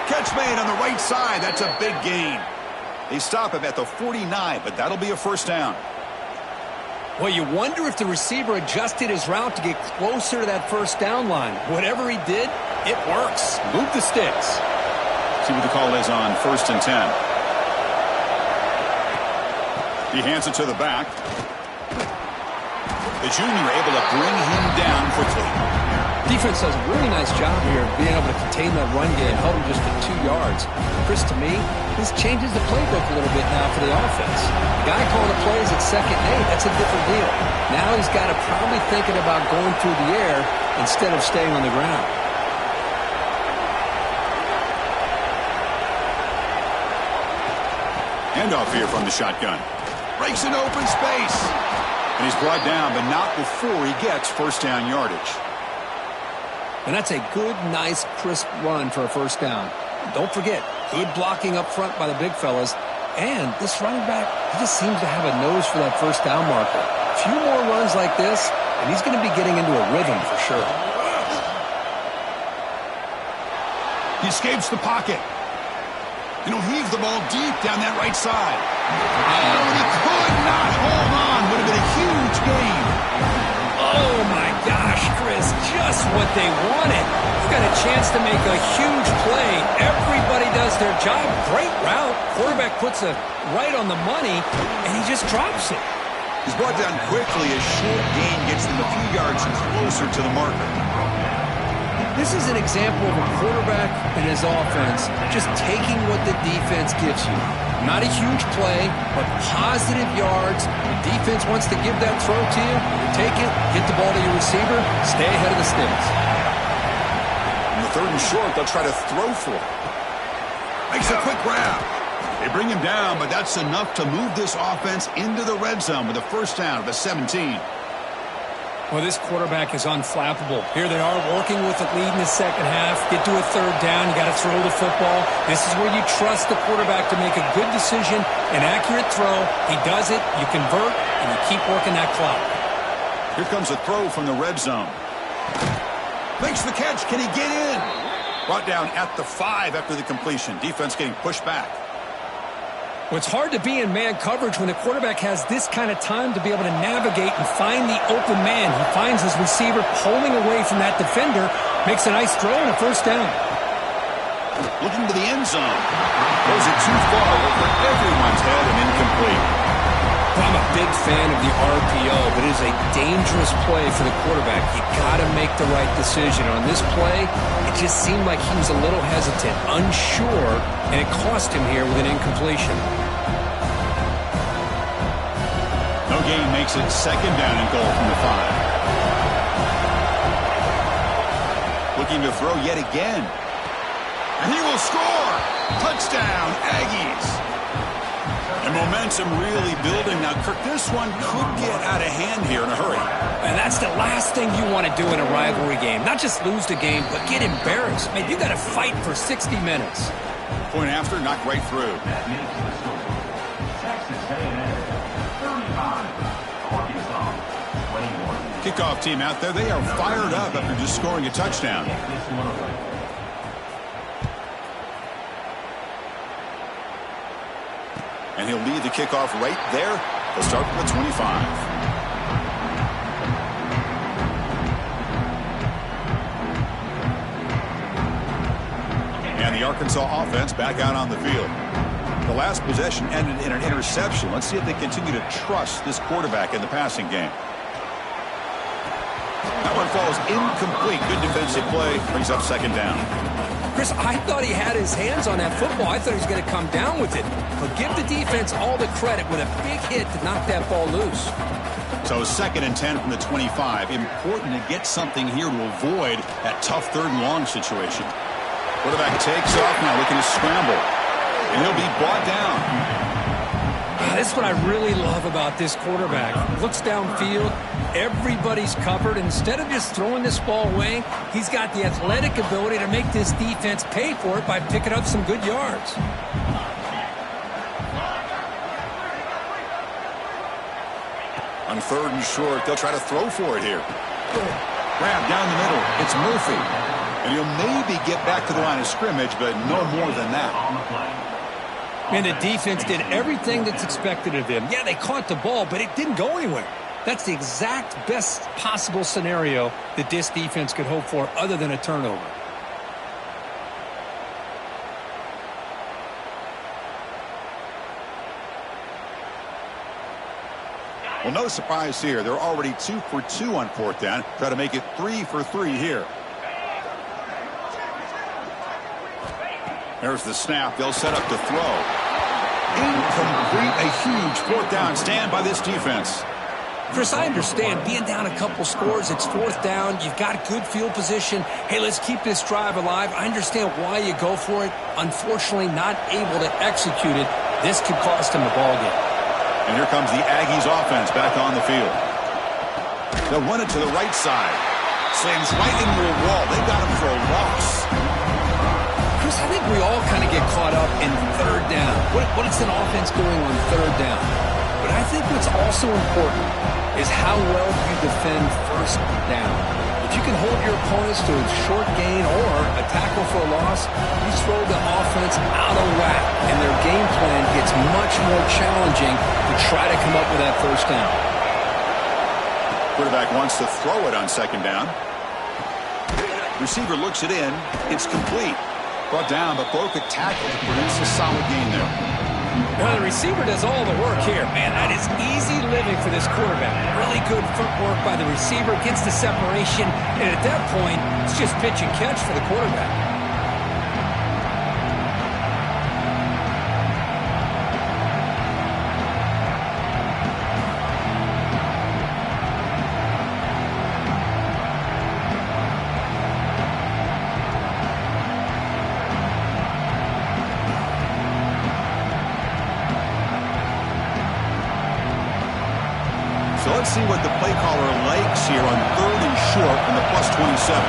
Catch made on the right side. That's a big gain. They stop him at the 49, but that'll be a first down. Well, you wonder if the receiver adjusted his route to get closer to that first down line. Whatever he did, it works. Move the sticks. See what the call is on 1st and 10. He hands it to the back. The junior able to bring him down quickly. Defense does a really nice job here of being able to contain that run game, held him just at 2 yards. Chris, to me, this changes the playbook a little bit now for the offense. The guy calling the plays at 2nd and 8, that's a different deal. Now he's got to probably thinking about going through the air instead of staying on the ground. Handoff here from the shotgun. Breaks an open space. And he's brought down, but not before he gets first down yardage. And that's a good, nice, crisp run for a first down. Don't forget, good blocking up front by the big fellas. And this running back, he just seems to have a nose for that first down marker. A few more runs like this, and he's going to be getting into a rhythm for sure. He escapes the pocket. And he'll heave the ball deep down that right side. Oh, and he could not hold on. Would have been a huge gain. Oh, my gosh, Chris, just what they wanted. He's got a chance to make a huge play. Everybody does their job. Great route. Quarterback puts it right on the money, and he just drops it. He's brought down quickly. A short gain gets them a few yards closer to the marker. This is an example of a quarterback and his offense just taking what the defense gives you. Not a huge play, but positive yards. The defense wants to give that throw to you. You take it, get the ball to your receiver, stay ahead of the sticks. On the 3rd and short, they'll try to throw for it. Makes a quick grab. They bring him down, but that's enough to move this offense into the red zone with a first down at the 17. Well, this quarterback is unflappable. Here they are working with the lead in the second half. Get to a 3rd down. You got to throw the football. This is where you trust the quarterback to make a good decision, an accurate throw. He does it, you convert, and you keep working that clock. Here comes a throw from the red zone. Makes the catch. Can he get in? Brought down at the 5 after the completion. Defense getting pushed back. Well, it's hard to be in man coverage when the quarterback has this kind of time to be able to navigate and find the open man. He finds his receiver pulling away from that defender, makes a nice throw and a first down. Looking to the end zone. Throws it too far over everyone's head and incomplete. Well, I'm a big fan of the RPO, but it is a dangerous play for the quarterback. You got to make the right decision. On this play, it just seemed like he was a little hesitant, unsure, and it cost him here with an incompletion. No gain makes it 2nd down and goal from the 5. Looking to throw yet again. And he will score! Touchdown, Aggies! And momentum really building. Now, Kirk, this one could get out of hand here in a hurry. And that's the last thing you want to do in a rivalry game. Not just lose the game, but get embarrassed. Man, you got to fight for 60 minutes. Point after, knocked right through. Kickoff team out there, they are fired up after just scoring a touchdown. And he'll lead the kickoff right there. They'll start from the 25. And the Arkansas offense back out on the field. The last possession ended in an interception. Let's see if they continue to trust this quarterback in the passing game. That one falls incomplete. Good defensive play. Brings up second down. Chris, I thought he had his hands on that football. I thought he was going to come down with it. But give the defense all the credit with a big hit to knock that ball loose. So 2nd and 10 from the 25. Important to get something here to avoid that tough 3rd and long situation. Quarterback takes off now, looking to scramble. And he'll be brought down. This is what I really love about this quarterback. Looks downfield. Everybody's covered. Instead of just throwing this ball away, he's got the athletic ability to make this defense pay for it by picking up some good yards. On 3rd and short, they'll try to throw for it here. Grab down the middle. It's Murphy. And he'll maybe get back to the line of scrimmage, but no more than that. And the defense did everything that's expected of them. Yeah, they caught the ball, but it didn't go anywhere. That's the exact best possible scenario that this defense could hope for other than a turnover. Well, no surprise here. They're already 2 for 2 on 4th down. Try to make it 3 for 3 here. There's the snap. They'll set up to throw. Incomplete. A huge 4th down stand by this defense. Chris, I understand being down a couple scores. It's 4th down. You've got good field position. Hey, let's keep this drive alive. I understand why you go for it. Unfortunately, not able to execute it. This could cost them the ball game. And here comes the Aggies offense back on the field. They'll run it to the right side. Slams right into a wall. They got him for a loss. Chris, I think we all kind of get caught up in 3rd down. What is an offense doing on 3rd down? But I think what's also important is how well you defend 1st down. If you can hold your opponents to a short gain or a tackle for a loss, you throw the offense out of whack, and their game plan gets much more challenging to try to come up with that 1st down. Quarterback wants to throw it on 2nd down. Receiver looks it in. It's complete. Brought down, but broke a tackle to produce a solid gain there. Now, the receiver does all the work here. Man, that is easy living for this quarterback. Really good footwork by the receiver, gets the separation, and at that point, it's just pitch and catch for the quarterback. So let's see what the play caller likes here on 3rd and short from the +27.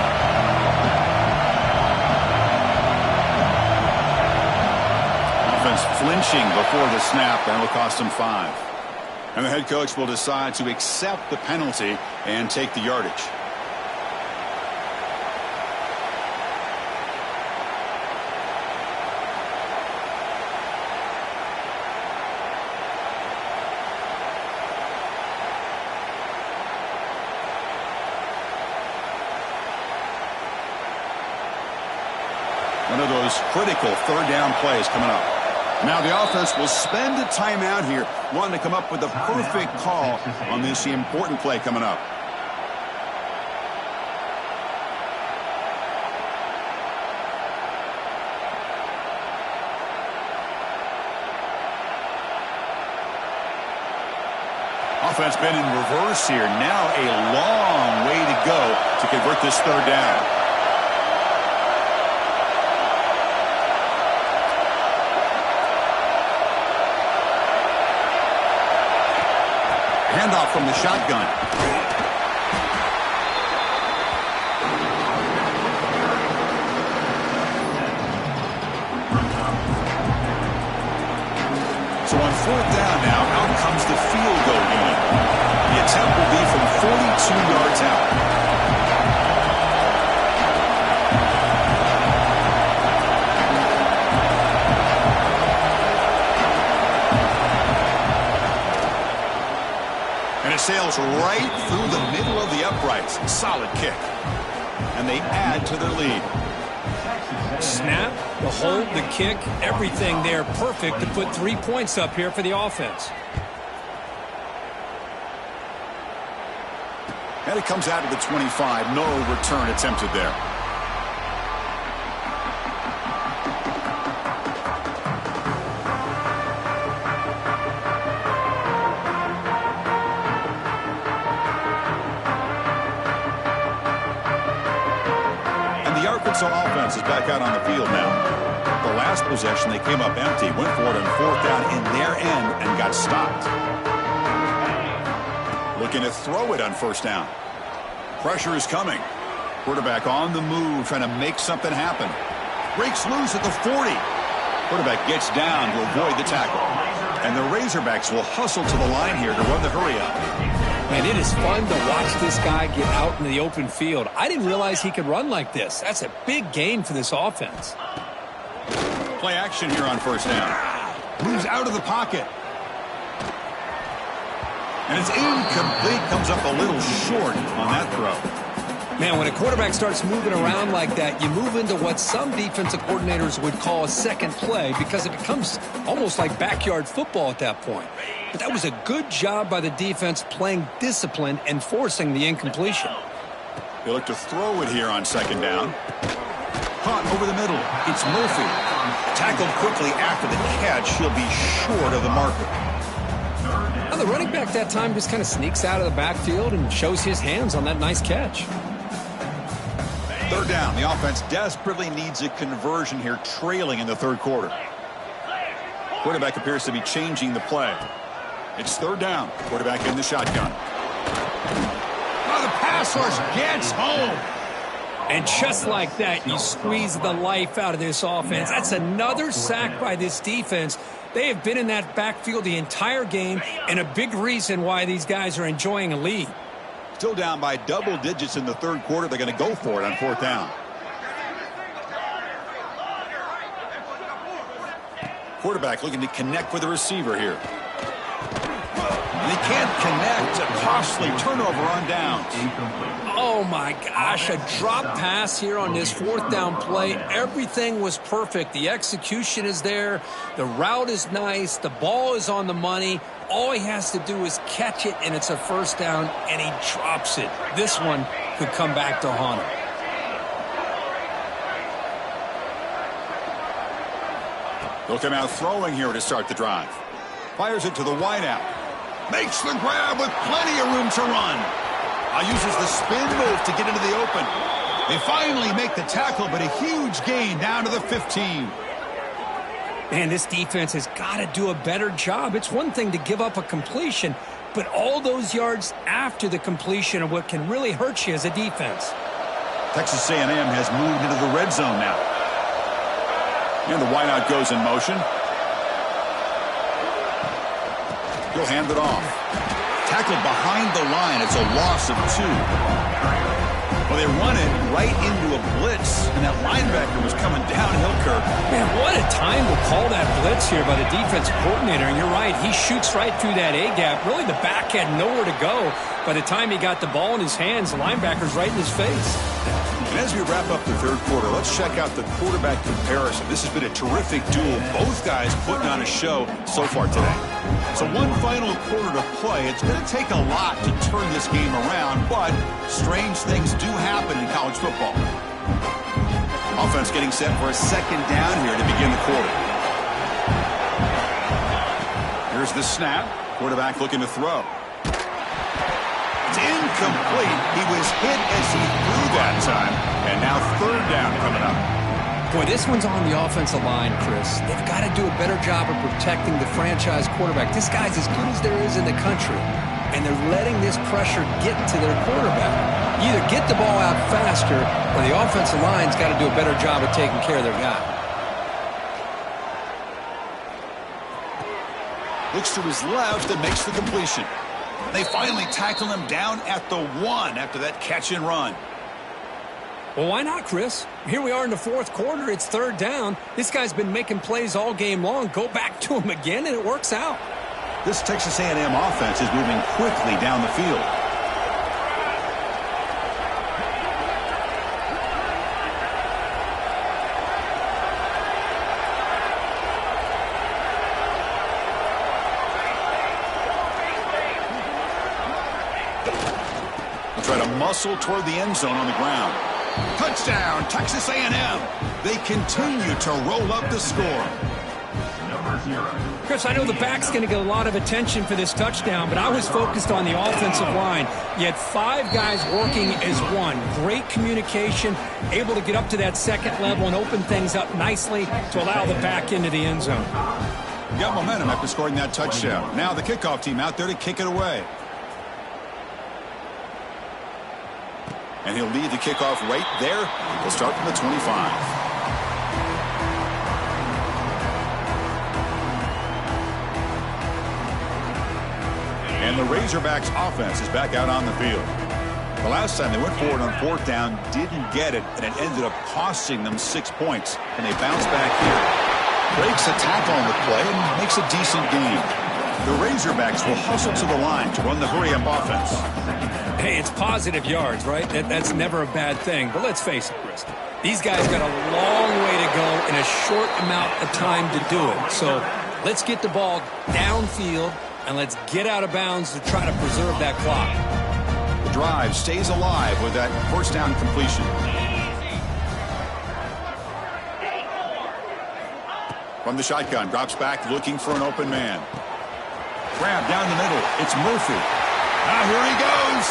Offense flinching before the snap, and will cost him 5. And the head coach will decide to accept the penalty and take the yardage. One of those critical 3rd down plays coming up. Now the offense will spend a timeout here, wanting to come up with the perfect call on this important play coming up. Offense been in reverse here. Now a long way to go to convert this 3rd down. Handoff from the shotgun. So on 4th down now, yards out. And it sails right through the middle of the uprights. Solid kick. And they add to their lead. Snap, the hold, the kick, everything there perfect to put 3 points up here for the offense. And it comes out to the 25. No return attempted there. Arkansas offense is back out on the field now. The last possession, they came up empty, went for it on fourth down in their end and got stopped. Looking to throw it on first down. Pressure is coming. Quarterback on the move, trying to make something happen. Breaks loose at the 40. Quarterback gets down to avoid the tackle. And the Razorbacks will hustle to the line here to run the hurry up. Man, it is fun to watch this guy get out in the open field. I didn't realize he could run like this. That's a big gain for this offense. Play action here on first down. Moves out of the pocket. And it's incomplete. Comes up a little short on that throw. Man, when a quarterback starts moving around like that, you move into what some defensive coordinators would call a second play because it becomes almost like backyard football at that point. But that was a good job by the defense playing discipline and forcing the incompletion. They look to throw it here on second down. Caught over the middle. It's Murphy. Tackled quickly after the catch. He'll be short of the marker. Now the running back that time just kind of sneaks out of the backfield and shows his hands on that nice catch. Third down. The offense desperately needs a conversion here, trailing in the third quarter. Quarterback appears to be changing the play. It's third down. Quarterback in the shotgun. Oh, the pass rush gets home. And just like that, you squeeze the life out of this offense. That's another sack by this defense. They have been in that backfield the entire game, and a big reason why these guys are enjoying a lead. Still down by double digits in the third quarter. They're going to go for it on fourth down. Quarterback looking to connect with the receiver here. And he can't connect. A costly turnover on downs. Oh, my gosh. A drop pass here on this fourth down play. Everything was perfect. The execution is there. The route is nice. The ball is on the money. All he has to do is catch it, and it's a first down, and he drops it. This one could come back to haunt him. They'll come out throwing here to start the drive. Fires it to the wideout. Makes the grab with plenty of room to run. Uses the spin move to get into the open. They finally make the tackle, but a huge gain down to the 15. Man, this defense has got to do a better job. It's one thing to give up a completion, but all those yards after the completion are what can really hurt you as a defense. Texas A&M has moved into the red zone now. And the wideout goes in motion. He'll hand it off. Tackled behind the line. It's a loss of 2. Well, they run it right into a blitz, and that linebacker was coming downhill, Kirk. Man, what a time to call that blitz here by the defensive coordinator. And you're right, he shoots right through that A-gap. Really, the back had nowhere to go. By the time he got the ball in his hands, the linebacker's right in his face. And as we wrap up the third quarter, let's check out the quarterback comparison. This has been a terrific duel. Both guys putting on a show so far today. So one final quarter to play. It's going to take a lot to turn this game around, but strange things do happen in college football. Offense getting set for a second down here to begin the quarter. Here's the snap. Quarterback looking to throw. It's incomplete. He was hit as he threw that time. And now third down coming up. Boy, this one's on the offensive line, Chris. They've got to do a better job of protecting the franchise quarterback. This guy's as good as there is in the country, and they're letting this pressure get to their quarterback. You either get the ball out faster, or the offensive line's got to do a better job of taking care of their guy. Looks to his left and makes the completion. They finally tackle him down at the 1 after that catch and run. Well, why not, Chris? Here we are in the fourth quarter. It's third down. This guy's been making plays all game long. Go back to him again, and it works out. This Texas A&M offense is moving quickly down the field. Try to muscle toward the end zone on the ground. Touchdown, Texas A&M. They continue to roll up the score. Number 0. Chris, I know the back's going to get a lot of attention for this touchdown, but I was focused on the offensive line. You had 5 guys working as one. Great communication, able to get up to that second level and open things up nicely to allow the back into the end zone. Got momentum after scoring that touchdown. Now the kickoff team out there to kick it away. And he'll lead the kickoff right there. He'll start from the 25. And the Razorbacks offense is back out on the field. The last time they went forward on fourth down, didn't get it, and it ended up costing them 6 points. And they bounce back here. Breaks a tackle on the play and makes a decent gain. The Razorbacks will hustle to the line to run the hurry-up offense. Hey, it's positive yards, right? That's never a bad thing. But let's face it, Chris. These guys got a long way to go in a short amount of time to do it. So let's get the ball downfield, and let's get out of bounds to try to preserve that clock. The drive stays alive with that first down completion. From the shotgun, drops back looking for an open man. Grab down the middle. It's Murphy. Now here he goes.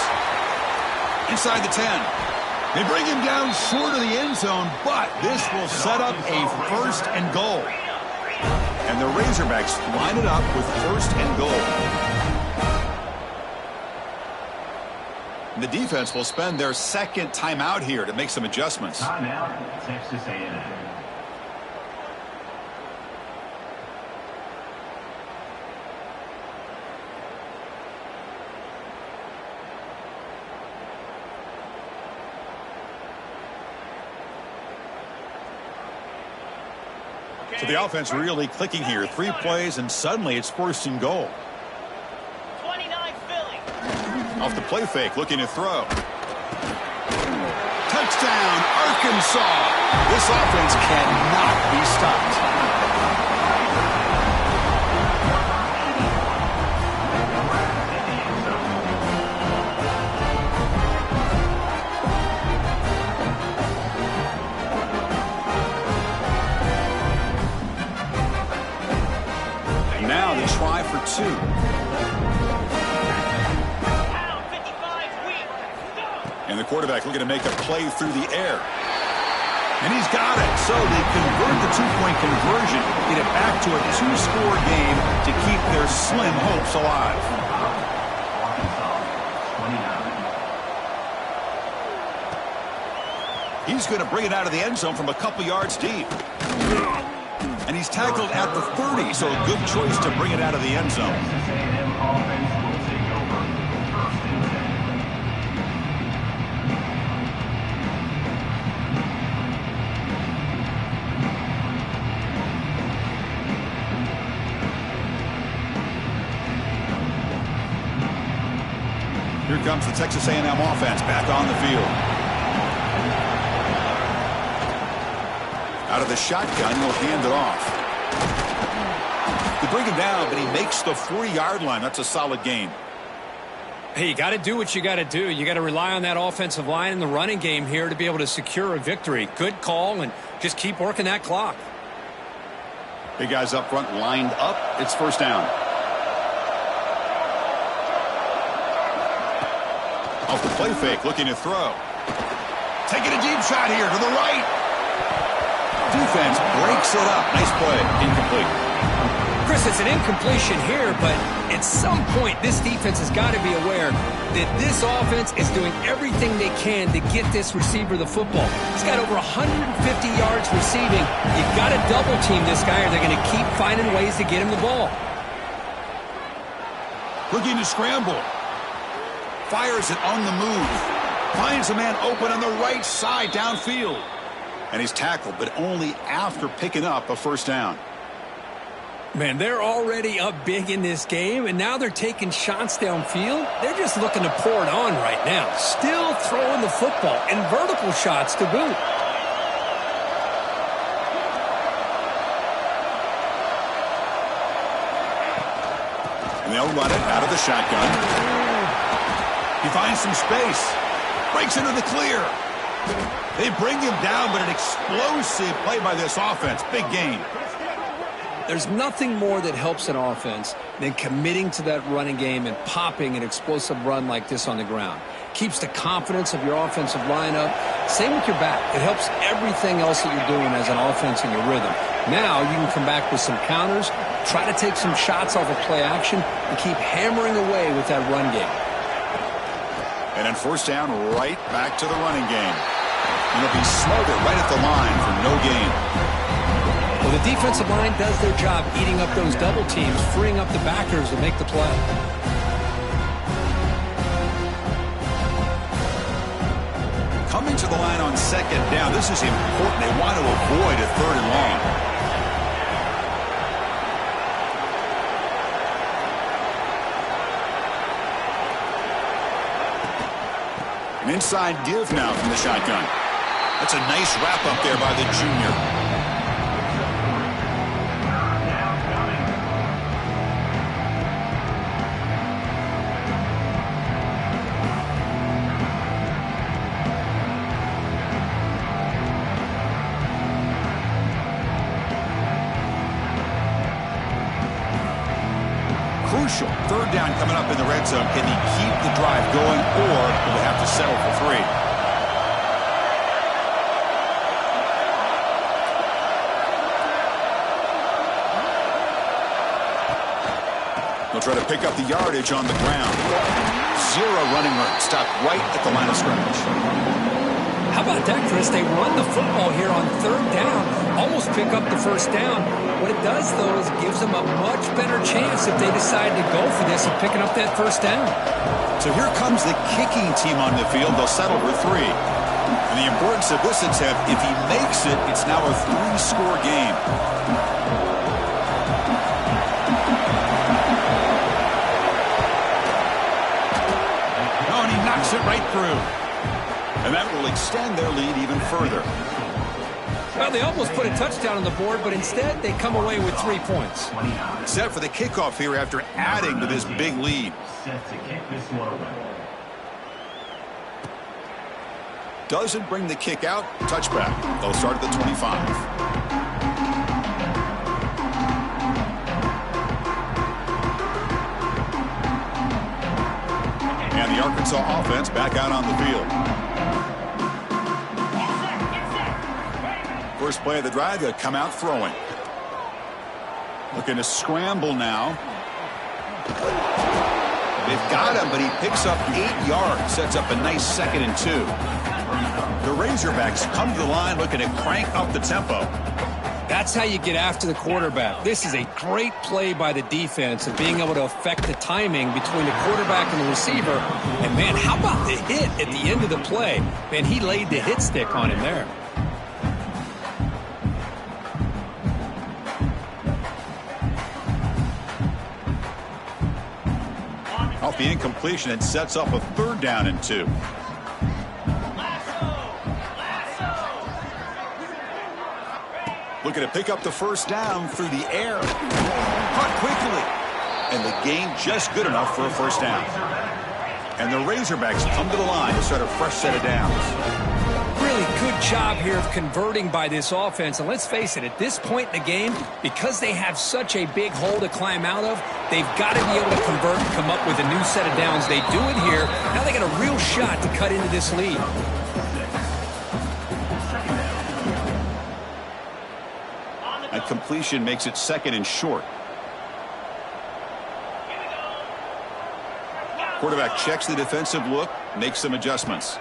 Inside the 10. They bring him down short of the end zone, but this will set up a first and goal. And the Razorbacks line it up with first and goal. And the defense will spend their second timeout here to make some adjustments. Timeout, Texas A&M. So the offense really clicking here. 3 plays, and suddenly it's first and goal. 29 Philly. Off the play fake, looking to throw. Touchdown, Arkansas. This offense cannot be stopped. Now they try for 2. And the quarterback looking to make a play through the air. And he's got it. So they convert the 2-point conversion, get it back to a 2-score game to keep their slim hopes alive. He's going to bring it out of the end zone from a couple yards deep. And he's tackled at the 30, so a good choice to bring it out of the end zone. Here comes the Texas A&M offense back on the field. Out of the shotgun, he'll hand it off. They bring him down, but he makes the 40-yard line. That's a solid gain. Hey, you got to do what you got to do. You got to rely on that offensive line in the running game here to be able to secure a victory. Good call, and just keep working that clock. Big guys up front lined up. It's first down. Off the play fake, looking to throw. Taking a deep shot here to the right. Defense breaks it up. Nice play. Incomplete. Chris, it's an incompletion here, but at some point, this defense has got to be aware that this offense is doing everything they can to get this receiver the football. He's got over 150 yards receiving. You've got to double team this guy, or they're going to keep finding ways to get him the ball. Looking to scramble. Fires it on the move. Finds a man open on the right side downfield. And he's tackled, but only after picking up a first down. Man, they're already up big in this game, and now they're taking shots downfield. They're just looking to pour it on right now. Still throwing the football, and vertical shots to boot. And they'll run it out of the shotgun. He finds some space. Breaks into the clear. They bring him down, but an explosive play by this offense. Big gain. There's nothing more that helps an offense than committing to that running game and popping an explosive run like this on the ground. Keeps the confidence of your offensive lineup. Same with your back. It helps everything else that you're doing as an offense in your rhythm. Now you can come back with some counters, try to take some shots off of play action, and keep hammering away with that run game. And on first down, right back to the running game. And it'll be smothered right at the line for no gain. Well, the defensive line does their job eating up those double teams, freeing up the backers to make the play. Coming to the line on second down. This is important. They want to avoid a third and long. An inside give now from the shotgun. That's a nice wrap up there by the junior. Crucial. Third down coming up in the red zone. Can he keep the drive going, or will they have to settle for 3? They'll try to pick up the yardage on the ground. 0 running room. Stopped right at the line of scrimmage. How about that, Chris? They run the football here on third down, almost pick up the first down. What it does, though, is it gives them a much better chance if they decide to go for this of picking up that first down. So here comes the kicking team on the field. They'll settle for 3. And the importance of this attempt, if he makes it, it's now a 3-score game. Oh, and he knocks it right through. And that will extend their lead even further. Well, they almost put a touchdown on the board, but instead they come away with 3 points. Set for the kickoff here after adding to this big lead. Set to kick this one away. Doesn't bring the kick out. Touchback. They'll start at the 25. And the Arkansas offense back out on the field. First play of the drive, they'll come out throwing. Looking to scramble now. They've got him, but he picks up 8 yards. Sets up a nice 2nd and 2. The Razorbacks come to the line looking to crank up the tempo. That's how you get after the quarterback. This is a great play by the defense of being able to affect the timing between the quarterback and the receiver. And, man, how about the hit at the end of the play? Man, he laid the hit stick on him there. Off the incompletion, it sets up a 3rd down and 2. Looking to pick up the first down through the air. Caught quickly. And the gain just good enough for a first down. And the Razorbacks come to the line to start a fresh set of downs. Really good job here of converting by this offense. And let's face it, at this point in the game, because they have such a big hole to climb out of, they've got to be able to convert and come up with a new set of downs. They do it here. Now they got a real shot to cut into this lead. A completion makes it 2nd and short. Quarterback checks the defensive look, makes some adjustments.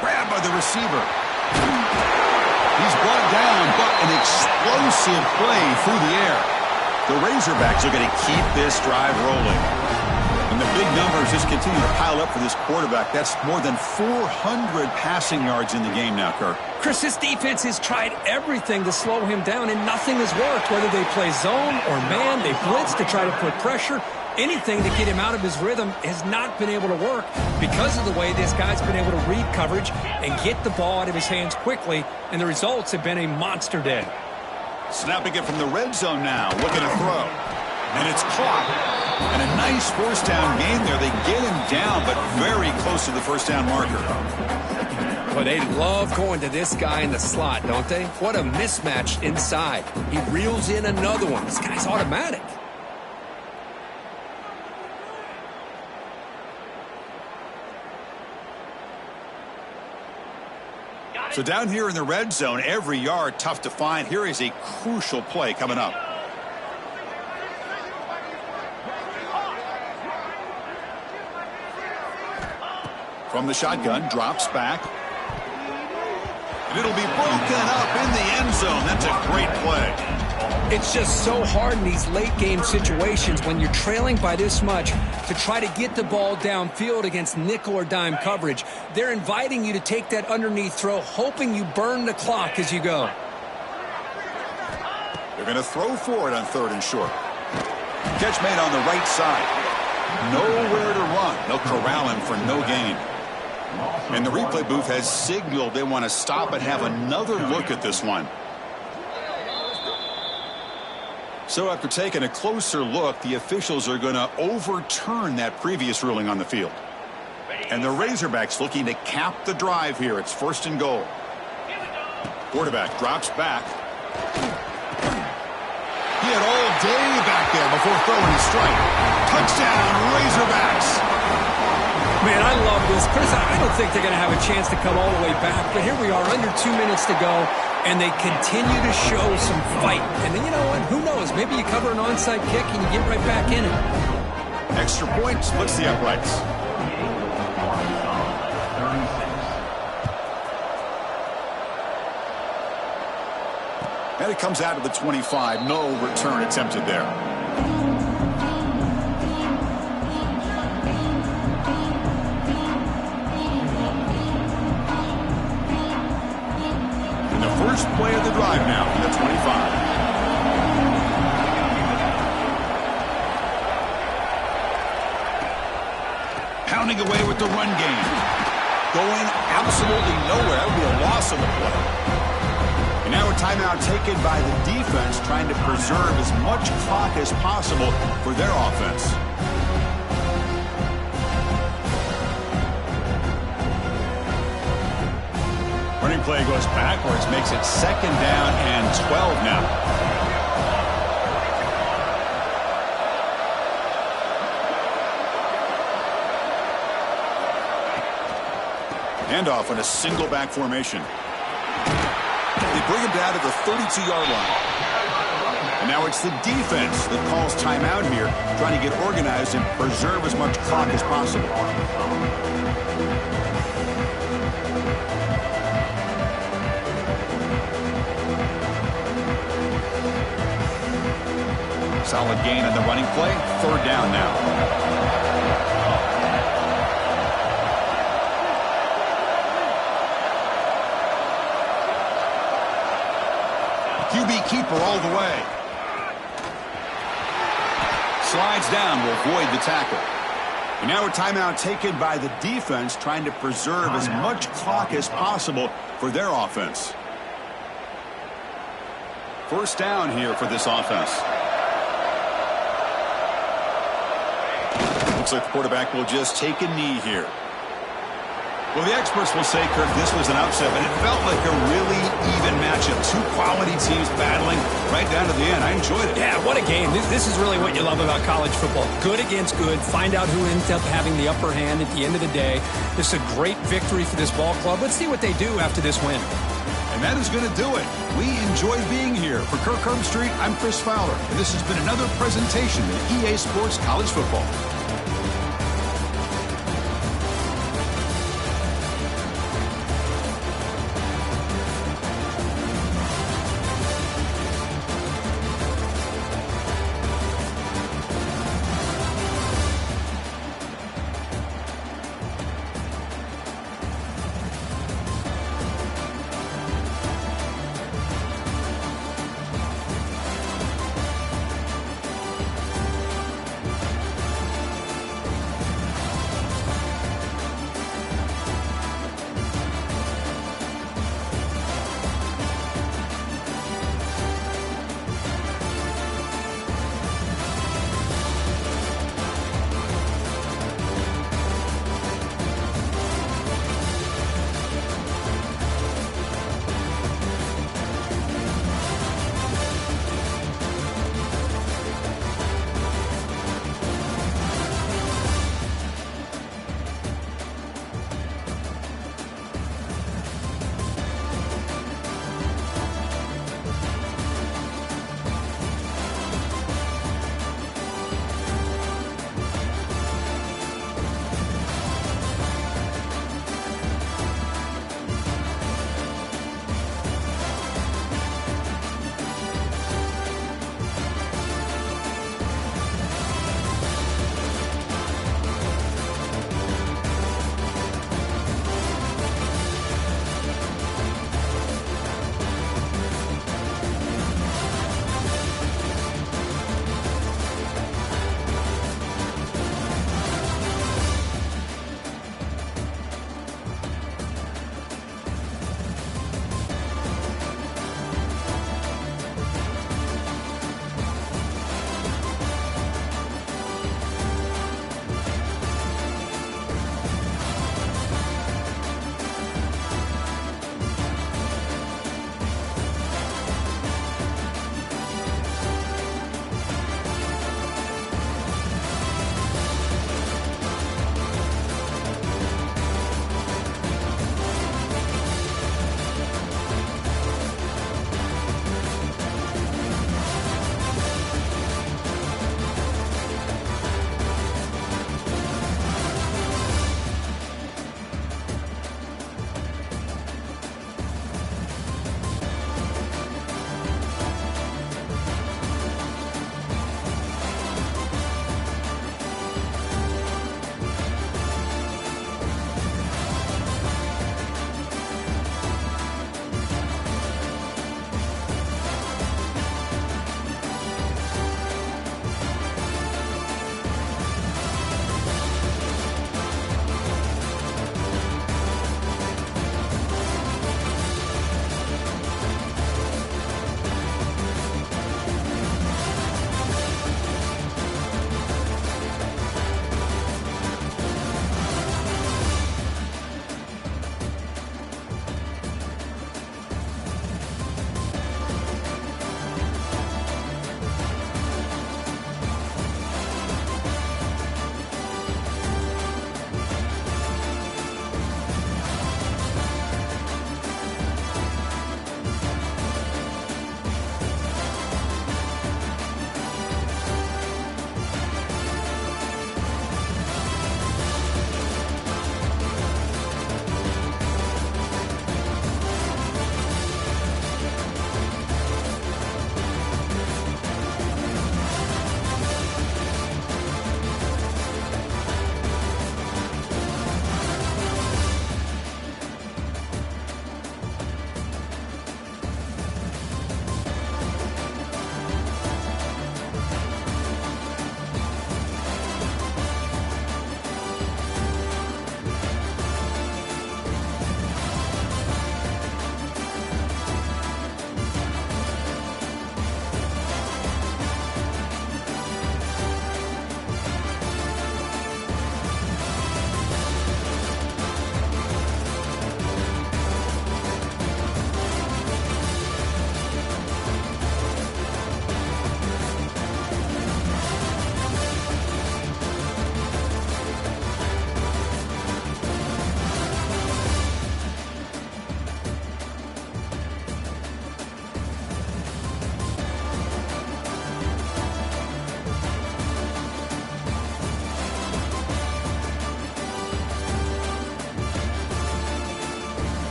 Grabbed by the receiver. He's brought down, but an explosive play through the air. The Razorbacks are going to keep this drive rolling. And the big numbers just continue to pile up for this quarterback. That's more than 400 passing yards in the game now, Kirk. Chris, this defense has tried everything to slow him down, and nothing has worked. Whether they play zone or man, they blitz to try to put pressure. Anything to get him out of his rhythm has not been able to work because of the way this guy's been able to read coverage and get the ball out of his hands quickly, and the results have been a monster day. Snapping it from the red zone now, looking to throw. And it's caught. And a nice first down gain there. They get him down, but very close to the first down marker. Well, they love going to this guy in the slot, don't they? What a mismatch inside. He reels in another one. This guy's automatic. So down here in the red zone, every yard tough to find. Here is a crucial play coming up. From the shotgun, drops back. And it'll be broken up in the end zone. That's a great play. It's just so hard in these late game situations when you're trailing by this much to try to get the ball downfield against nickel or dime coverage. They're inviting you to take that underneath throw, hoping you burn the clock as you go. They're going to throw for it on 3rd and short. Catch made on the right side. Nowhere to run. They'll corral him for no gain. And the replay booth has signaled they want to stop and have another look at this one. So after taking a closer look, the officials are going to overturn that previous ruling on the field. And the Razorbacks looking to cap the drive here. It's 1st and goal. Quarterback drops back. He had all day back there before throwing a strike. Touchdown, Razorbacks. Man, I love this. Chris, I don't think they're going to have a chance to come all the way back. But here we are, under 2 minutes to go, and they continue to show some fight. And then, you know what? Who knows? Maybe you cover an onside kick and you get right back in it. Extra point splits the uprights. And it comes out of the 25. No return attempted there. And the first play of the drive now from the 25. Pounding away with the run game. Going absolutely nowhere. That would be a loss on the play. And now a timeout taken by the defense, trying to preserve as much clock as possible for their offense. Running play goes backwards, makes it 2nd down and 12 now. Handoff on a single back formation. They bring him down to the 32-yard line. And now it's the defense that calls timeout here, trying to get organized and preserve as much clock as possible. Solid gain on the running play. 3rd down now. QB keeper all the way. Slides down, will avoid the tackle. And now a timeout taken by the defense, trying to preserve as much clock as possible for their offense. 1st down here for this offense. Looks like the quarterback will just take a knee here. Well, the experts will say, Kirk, this was an upset, but it felt like a really even matchup. 2 quality teams battling right down to the end. I enjoyed it. Yeah, what a game. This is really what you love about college football. Good against good. Find out who ends up having the upper hand at the end of the day. This is a great victory for this ball club. Let's see what they do after this win. And that is going to do it. We enjoyed being here. For Kirk Herbstreit, I'm Chris Fowler, and this has been another presentation of EA Sports College Football.